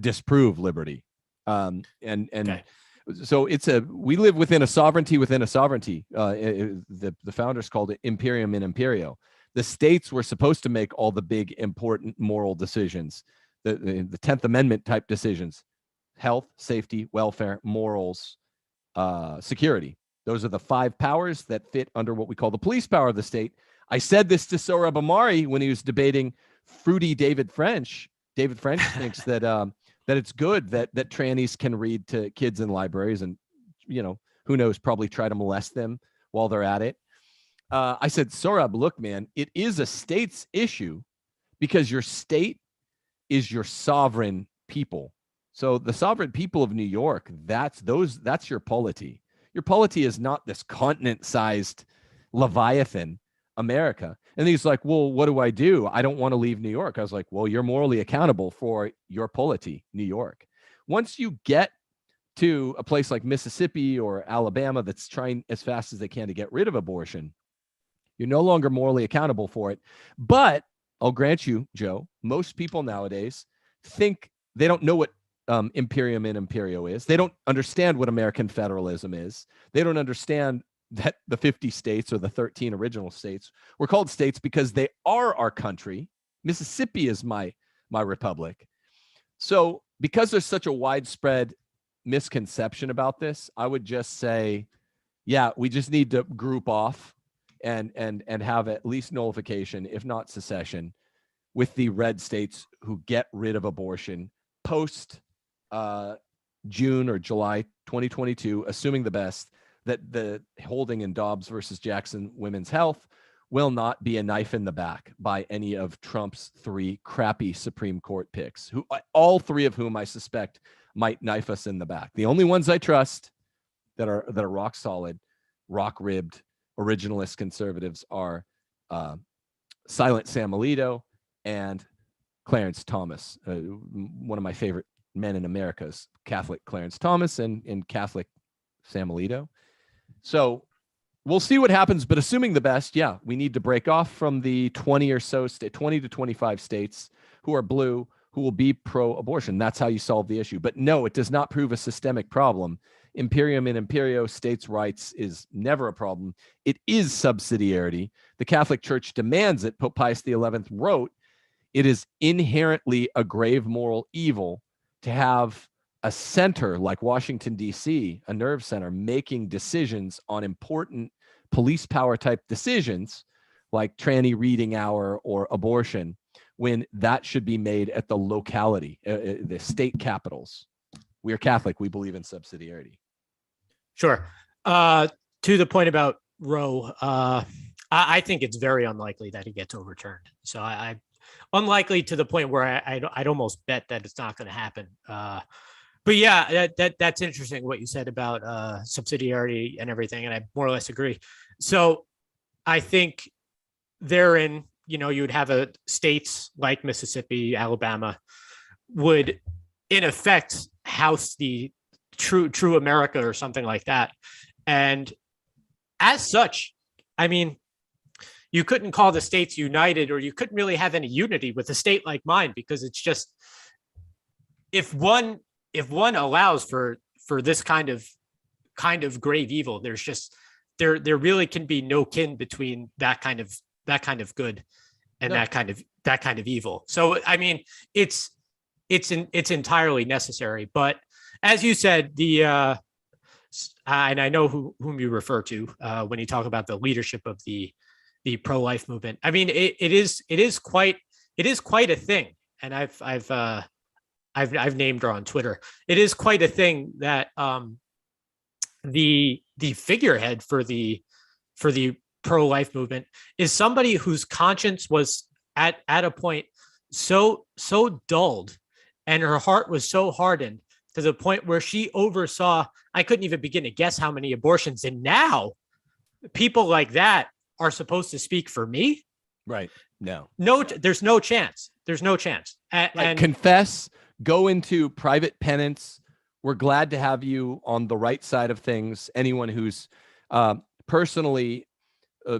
disprove liberty. Okay. So we live within a sovereignty within a sovereignty. The founders called it Imperium in Imperio. The states were supposed to make all the big, important moral decisions, the 10th Amendment type decisions: health, safety, welfare, morals, security. Those are the 5 powers that fit under what we call the police power of the state. I said this to Sohrab Ahmari when he was debating fruity David French. David French thinks that it's good that trannies can read to kids in libraries, and who knows, probably try to molest them while they're at it. I said, Sohrab, look, man, it is a state's issue because your state is your sovereign people. So the sovereign people of New York, that's your polity. Your polity is not this continent-sized Leviathan, America. And he's like, well, what do? I don't want to leave New York. I was like, well, you're morally accountable for your polity, New York. Once you get to a place like Mississippi or Alabama that's trying as fast as they can to get rid of abortion, you're no longer morally accountable for it. But I'll grant you, Joe, most people nowadays think they don't know what Imperium in Imperio is. They don't understand what American federalism is. They don't understand that the 50 states or the 13 original states were called states because they are our country. Mississippi is my republic. So because there's such a widespread misconception about this, I would just say, yeah, we just need to group off and have at least nullification, if not secession, with the red states who get rid of abortion post June or July 2022, assuming the best, that the holding in Dobbs versus Jackson Women's Health will not be a knife in the back by any of Trump's 3 crappy Supreme Court picks, who all 3 of whom I suspect might knife us in the back. The only ones I trust that are rock solid, rock ribbed, originalist conservatives are Silent Sam Alito and Clarence Thomas, one of my favorite men in America's Catholic Clarence Thomas and Catholic Sam Alito. So we'll see what happens, but assuming the best, yeah, we need to break off from the 20 to 25 states who are blue, who will be pro-abortion. That's how you solve the issue. But no, it does not prove a systemic problem. Imperium in Imperio, states' rights is never a problem. It is subsidiarity. The Catholic Church demands it. Pope Pius XI wrote, it is inherently a grave moral evil to have a center like Washington, D.C., a nerve center, making decisions on important police power type decisions like tranny reading hour or abortion, when that should be made at the locality, the state capitals. We are Catholic. We believe in subsidiarity. Sure. To the point about Roe, I think it's very unlikely that he gets overturned. So I unlikely to the point where I'd almost bet that it's not going to happen. But yeah, that's interesting what you said about subsidiarity and everything, and I more or less agree. So I think therein, you would have states like Mississippi, Alabama, would in effect house the true America or something like that. And as such, I mean, you couldn't call the states united, or you couldn't really have any unity with a state like mine, because it's just, if one allows for this kind of grave evil, there's just there really can be no kin between that kind of good and that kind of evil. So I mean, it's entirely necessary. But as you said, and I know whom you refer to when you talk about the leadership of the pro-life movement. I mean, it is quite a thing, and I've named her on Twitter. It is quite a thing that the figurehead for the pro-life movement is somebody whose conscience was at a point so dulled, and her heart was so hardened to the point where she oversaw, I couldn't even begin to guess how many abortions. And now people like that are supposed to speak for me? Right. No, there's no chance. There's no chance. And confess, go into private penance. We're glad to have you on the right side of things. Anyone who's personally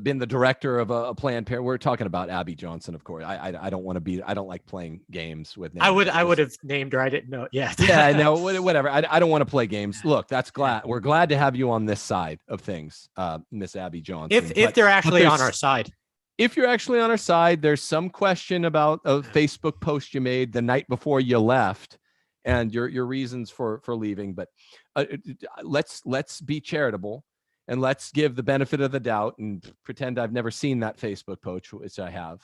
been the director of a Planned Parenthood. We're talking about Abby Johnson, of course. I don't want to be. I don't like playing games with names. I would have named her. I didn't know. Yeah. Yeah. No. Whatever. I don't want to play games. Look, we're glad to have you on this side of things, Miss Abby Johnson. If they're actually on our side. If you're actually on our side, there's some question about a Facebook post you made the night before you left, and your reasons for leaving. But let's be charitable. And let's give the benefit of the doubt and pretend I've never seen that Facebook post, which I have,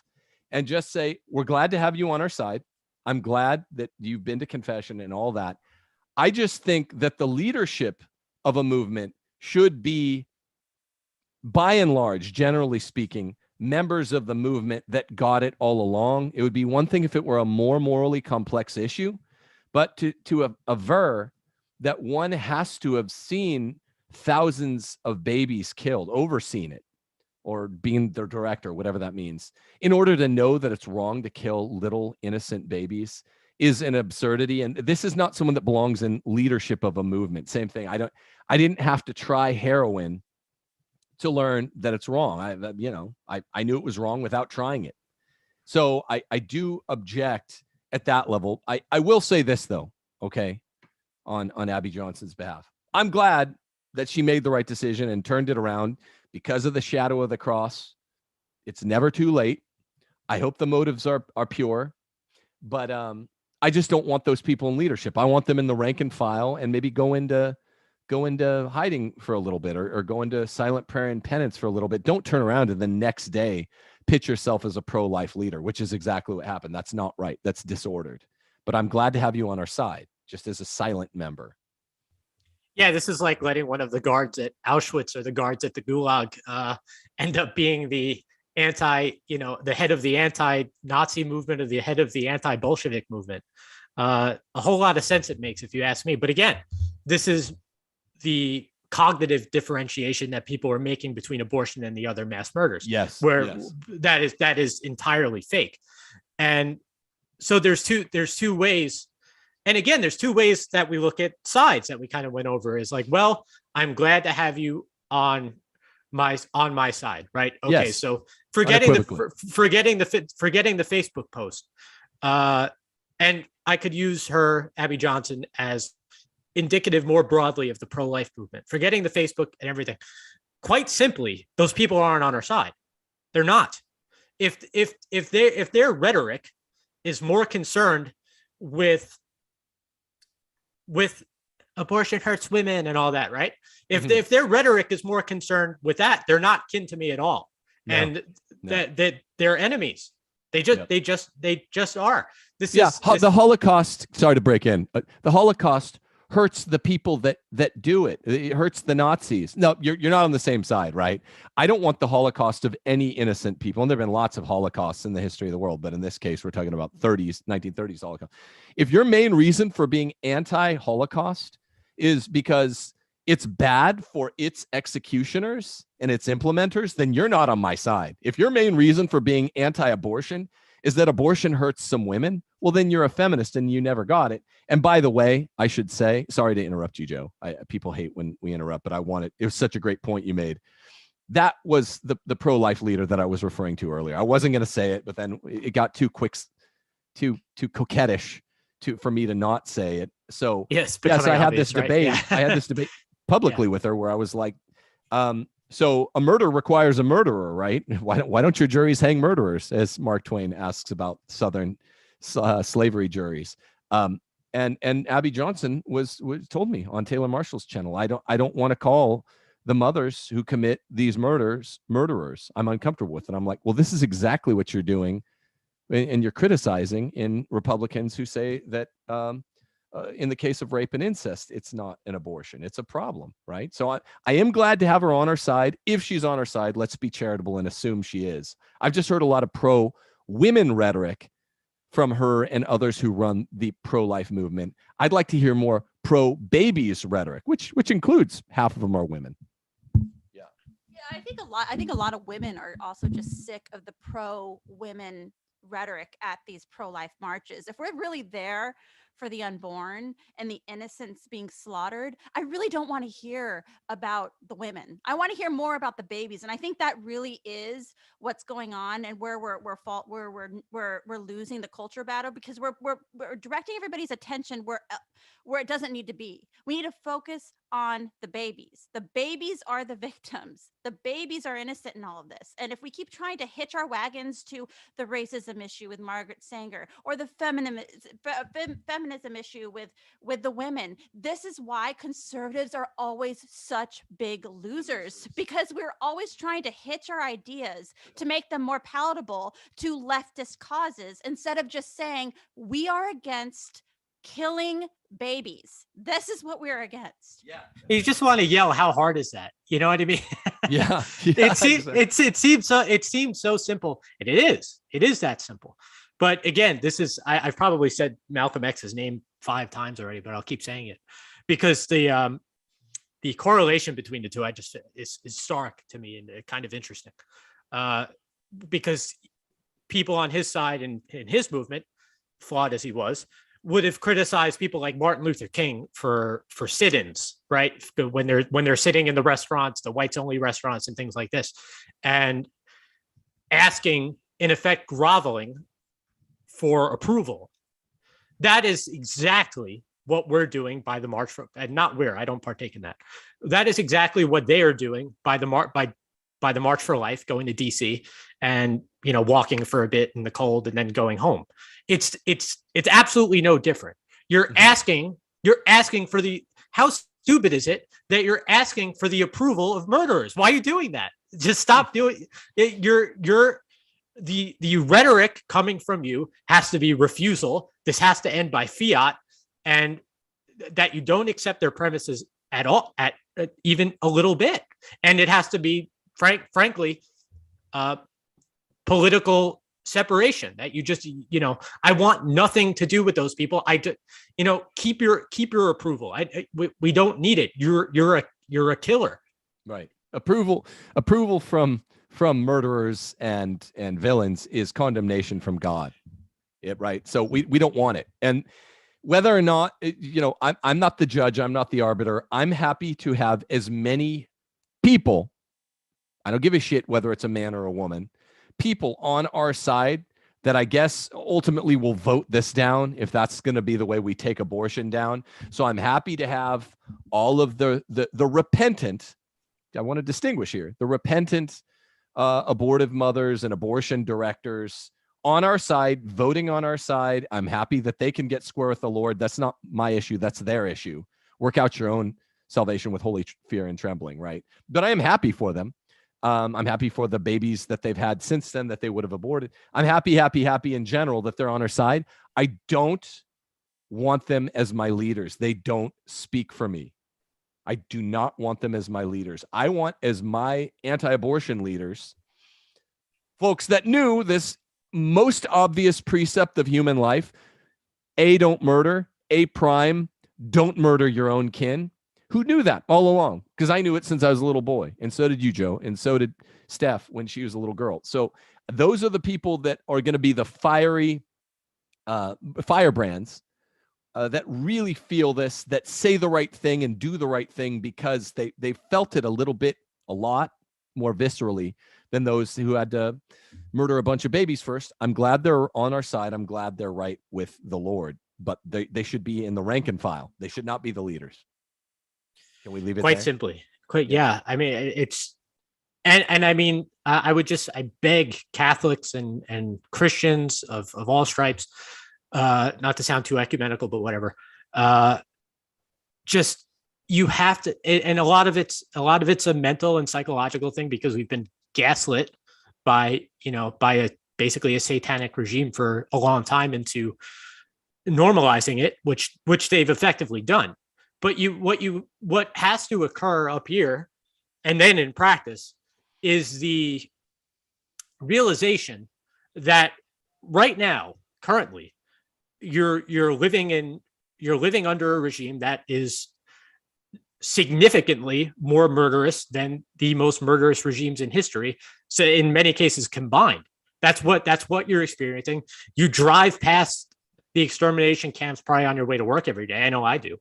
and just say, we're glad to have you on our side. I'm glad that you've been to confession and all that. I just think that the leadership of a movement should be, by and large, generally speaking, members of the movement that got it all along. It would be one thing if it were a more morally complex issue, but to aver that one has to have seen thousands of babies killed, overseen it, or being the director, whatever that means, in order to know that it's wrong to kill little innocent babies is an absurdity. And this is not someone that belongs in leadership of a movement. Same thing. I didn't have to try heroin to learn that it's wrong. I knew it was wrong without trying it. So I do object at that level. I will say this though, okay, on Abby Johnson's behalf. I'm glad that she made the right decision and turned it around because of the shadow of the cross. It's never too late. I hope the motives are pure, but I just don't want those people in leadership. I want them in the rank and file, and maybe go into hiding for a little bit, or go into silent prayer and penance for a little bit. Don't turn around and the next day pitch yourself as a pro-life leader, which is exactly what happened. That's not right. That's disordered. But I'm glad to have you on our side, just as a silent member. Yeah, this is like letting one of the guards at Auschwitz or the guards at the Gulag end up being the head of the anti-Nazi movement, or the head of the anti-Bolshevik movement. A whole lot of sense it makes, if you ask me. But again, this is the cognitive differentiation that people are making between abortion and the other mass murders. Yes. That is entirely fake. And so there's two ways. And again, there's two ways that we look at sides that we kind of went over. Is like, well, I'm glad to have you on my side, right? Okay, yes. So forgetting the Facebook post, and I could use Abby Johnson, as indicative more broadly of the pro-life movement. Forgetting the Facebook and everything, quite simply, those people aren't on our side. They're not. If their rhetoric is more concerned with abortion hurts women and all that, right? If their rhetoric is more concerned with that, they're not kin to me at all. No, and that they're enemies. They just are. The Holocaust. Sorry to break in. The Holocaust hurts the people that do it. It hurts the Nazis. No, you're not on the same side, right? I don't want the Holocaust of any innocent people. And there have been lots of Holocausts in the history of the world, but in this case, we're talking about 1930s Holocaust. If your main reason for being anti-Holocaust is because it's bad for its executioners and its implementers, then you're not on my side. If your main reason for being anti-abortion is that abortion hurts some women, well, then you're a feminist and you never got it. And by the way, I should say, sorry to interrupt you, Joe. People hate when we interrupt, but I want it. It was such a great point you made. that was the pro-life leader that I was referring to earlier. I wasn't going to say it, but then it got too quick, too coquettish for me to not say it. So yes, I had obvious, this right? debate. Yeah. I had this debate publicly with her where I was like, so a murder requires a murderer, right? Why don't your juries hang murderers, as Mark Twain asks about Southern slavery juries? And Abby Johnson was told me on Taylor Marshall's channel, I don't want to call the mothers who commit these murders murderers. I'm uncomfortable with it. I'm like, well, this is exactly what you're doing, and you're criticizing in Republicans who say that in the case of rape and incest, it's not an abortion, it's a problem, right? So I am glad to have her on our side. If she's on our side, let's be charitable and assume she is. I've just heard a lot of pro-women rhetoric from her and others who run the pro-life movement. I'd like to hear more pro-babies rhetoric, which includes half of them are women. I think a lot of women are also just sick of the pro-women rhetoric at these pro-life marches. If we're really there for the unborn and the innocents being slaughtered, I really don't want to hear about the women. I want to hear more about the babies, and I think that really is what's going on, and where we're losing the culture battle, because we're directing everybody's attention where it doesn't need to be. We need to focus on the babies. The babies are the victims. The babies are innocent in all of this. And if we keep trying to hitch our wagons to the racism issue with Margaret Sanger, or the feminism issue with the women, this is why conservatives are always such big losers, because we're always trying to hitch our ideas to make them more palatable to leftist causes, instead of just saying we are against killing babies. This is what we're against. Yeah. You just want to yell, how hard is that? You know what I mean? Yeah. It seems so simple. And it is that simple. But again, I've probably said Malcolm X's name 5 times already, but I'll keep saying it because the correlation between the two, is stark to me and kind of interesting. Because people on his side and in his movement, flawed as he was, would have criticized people like Martin Luther King for sit-ins, right? When they're sitting in the restaurants, the whites only restaurants and things like this, and asking, in effect, groveling for approval. That is exactly what we're doing by the March for, and not where I don't partake in that. That is exactly what they are doing by the March for Life, going to DC and walking for a bit in the cold and then going home. It's absolutely no different. You're asking for how stupid is it that you're asking for the approval of murderers? Why are you doing that? Just stop doing it. The rhetoric coming from you has to be refusal. This has to end by fiat, and that you don't accept their premises at all, at even a little bit. And it has to be frankly, political separation, that you just, I want nothing to do with those people. Keep your approval. We don't need it. You're a killer. Right. Approval from murderers and villains is condemnation from God. Right. So we don't want it. And whether or not, I'm not the judge, I'm not the arbiter. I'm happy to have as many people, I don't give a shit whether it's a man or a woman, people on our side that I guess ultimately will vote this down if that's going to be the way we take abortion down. So I'm happy to have all of the repentant, I want to distinguish here, the repentant abortive mothers and abortion directors on our side, voting on our side. I'm happy that they can get square with the Lord. That's not my issue. That's their issue. Work out your own salvation with holy fear and trembling, right? But I am happy for them. I'm happy for the babies that they've had since then that they would have aborted. I'm happy in general that they're on our side. I don't want them as my leaders. They don't speak for me. I do not want them as my leaders. I want as my anti-abortion leaders folks that knew this most obvious precept of human life. A, don't murder. A prime, don't murder your own kin. Who knew that all along? Because I knew it since I was a little boy. And so did you, Joe. And so did Steph when she was a little girl. So those are the people that are going to be the fiery firebrands that really feel this, that say the right thing and do the right thing because they felt it a little bit, a lot, more viscerally than those who had to murder a bunch of babies first. I'm glad they're on our side. I'm glad they're right with the Lord, but they should be in the rank and file. They should not be the leaders. Can we leave it Quite there? simply? Yeah. I mean, it's and I mean, I beg Catholics and Christians of all stripes, not to sound too ecumenical, but whatever. Just you have to, and a lot of it's a mental and psychological thing, because we've been gaslit by basically a satanic regime for a long time into normalizing it, which they've effectively done. But what has to occur up here, and then in practice, is the realization that right now, currently, you're living under a regime that is significantly more murderous than the most murderous regimes in history. So in many cases combined, that's what you're experiencing. You drive past the extermination camps probably on your way to work every day. I know I do.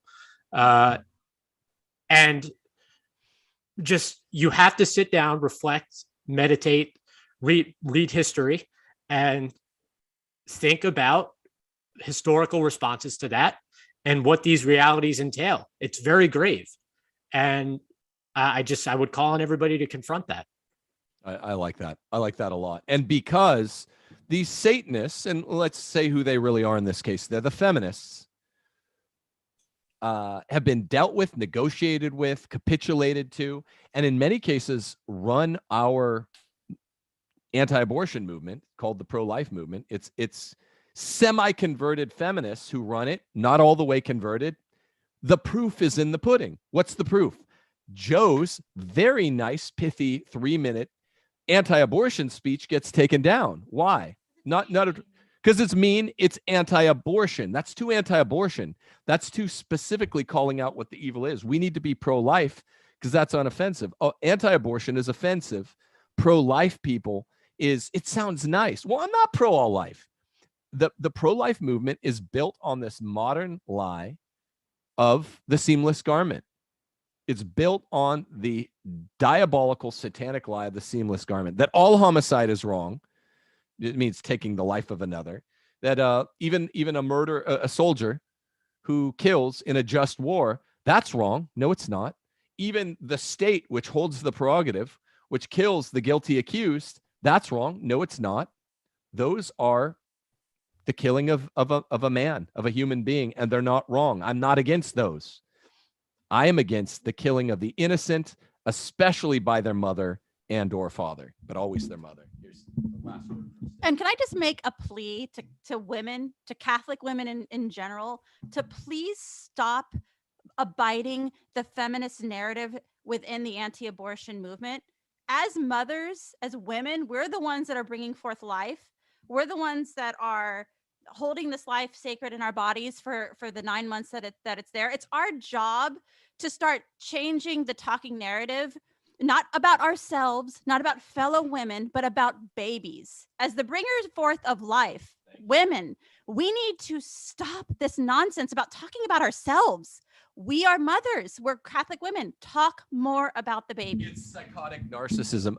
And just, you have to sit down, reflect, meditate, read history, and think about historical responses to that and what these realities entail. It's very grave. And I would call on everybody to confront that. I like that. I like that a lot. And because these Satanists, and let's say who they really are in this case, they're the feminists, have been dealt with, negotiated with, capitulated to, and in many cases run our anti-abortion movement called the pro-life movement. It's semi-converted feminists who run it, not all the way converted. The proof is in the pudding. What's the proof? Joe's very nice, pithy 3-minute anti-abortion speech gets taken down. Why? Not because it's mean, it's anti-abortion. That's too anti-abortion. That's too specifically calling out what the evil is. We need to be pro-life because that's unoffensive. Oh, anti-abortion is offensive. Pro-life people it sounds nice. Well, I'm not pro all life. The pro-life movement is built on this modern lie of the seamless garment. It's built on the diabolical satanic lie of the seamless garment, that all homicide is wrong. It means taking the life of another. That even a soldier who kills in a just war, that's wrong. No, it's not. Even the state, which holds the prerogative, which kills the guilty accused, that's wrong. No, it's not. Those are the killing of a man, of a human being, and they're not wrong. I'm not against those. I am against the killing of the innocent, especially by their mother and or father, but always their mother. Here's the last word. And can I just make a plea to women, to Catholic women in general, to please stop abiding the feminist narrative within the anti-abortion movement. As mothers, as women, we're the ones that are bringing forth life. We're the ones that are holding this life sacred in our bodies for the 9 months that it's there. It's our job to start changing the talking narrative, not about ourselves, not about fellow women, but about babies. As the bringers forth of life, women, we need to stop this nonsense about talking about ourselves. We are mothers. We're Catholic women. Talk more about the babies. It's psychotic narcissism.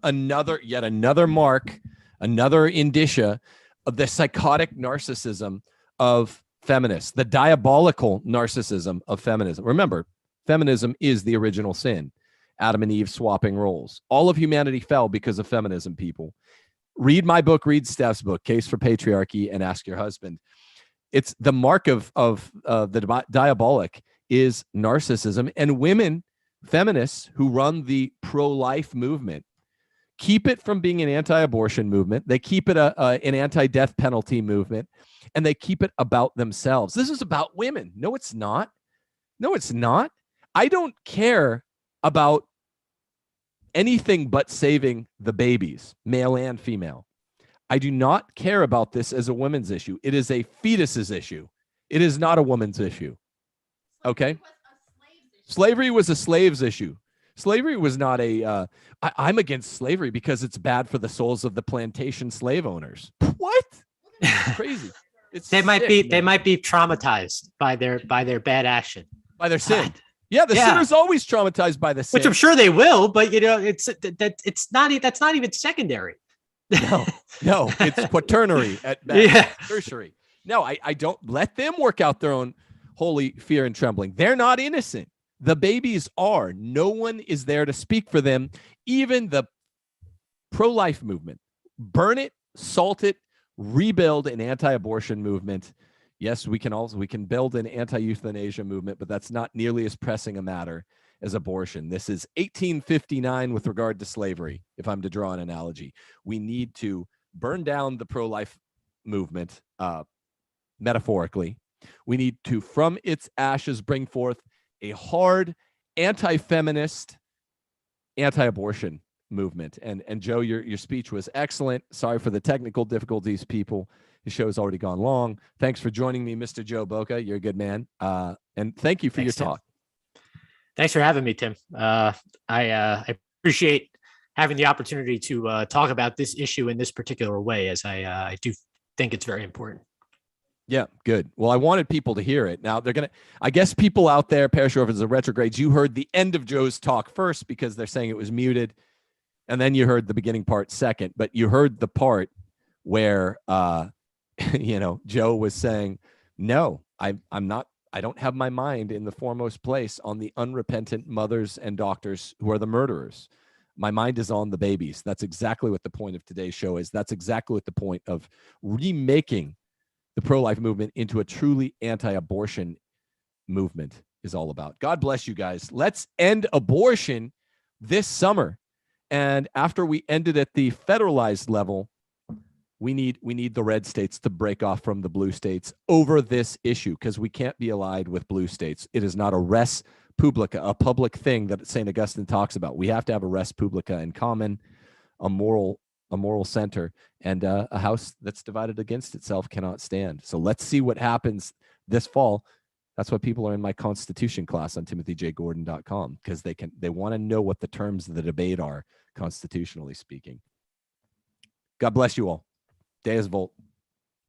Yet another mark, another indicia of the psychotic narcissism of feminists, the diabolical narcissism of feminism. Remember, feminism is the original sin. Adam and Eve swapping roles. All of humanity fell because of feminism, people. Read my book, read Steph's book, Case for Patriarchy, and Ask Your Husband. It's the mark of the diabolic is narcissism, and women, feminists who run the pro-life movement, keep it from being an anti-abortion movement. They keep it an anti-death penalty movement, and they keep it about themselves. This is about women. No, it's not. No, it's not. I don't care about anything but saving the babies, male and female. I do not care about this as a women's issue. It is a fetus's issue. It is not a woman's issue. Okay? Slavery was a slave's issue. Slavery was not a, I'm against slavery because it's bad for the souls of the plantation slave owners. What? It's crazy. They might be traumatized by their bad action. By their sin. Yeah, the Yeah. sinner's always traumatized by the sin. Which I'm sure they will, but it's not that's not even secondary. No, it's quaternary at best. Yeah. Tertiary. No, I don't let them work out their own holy fear and trembling. They're not innocent. The babies are. No one is there to speak for them. Even the pro-life movement. Burn it, salt it, rebuild an anti-abortion movement. Yes, we can build an anti-euthanasia movement, but that's not nearly as pressing a matter as abortion. This is 1859 with regard to slavery, if I'm to draw an analogy. We need to burn down the pro-life movement, metaphorically. We need to, from its ashes, bring forth a hard, anti-feminist, anti-abortion movement. And Joe, your speech was excellent. Sorry for the technical difficulties, people. The show's already gone long. Thanks for joining me, Mr. Joe Boca. You're a good man. And thank you for your talk. Thanks for having me, Tim. I appreciate having the opportunity to talk about this issue in this particular way, as I do think it's very important. Yeah, good. Well, I wanted people to hear it. Now I guess people out there, parish orphans and retrogrades, you heard the end of Joe's talk first because they're saying it was muted. And then you heard the beginning part second, but you heard the part where, Joe was saying, no, I don't have my mind in the foremost place on the unrepentant mothers and doctors who are the murderers. My mind is on the babies. That's exactly what the point of today's show is. That's exactly what the point of remaking the pro-life movement into a truly anti-abortion movement is all about. God bless you guys. Let's end abortion this summer. And after we end it at the federalized level, we need the red states to break off from the blue states over this issue, because we can't be allied with blue states. It is not a res publica, a public thing that St. Augustine talks about. We have to have a res publica in common, a moral center, and a house that's divided against itself cannot stand. So let's see what happens this fall. That's why people are in my Constitution class on timothyjgordon.com, because they want to know what the terms of the debate are, constitutionally speaking. God bless you all. Deus Volt.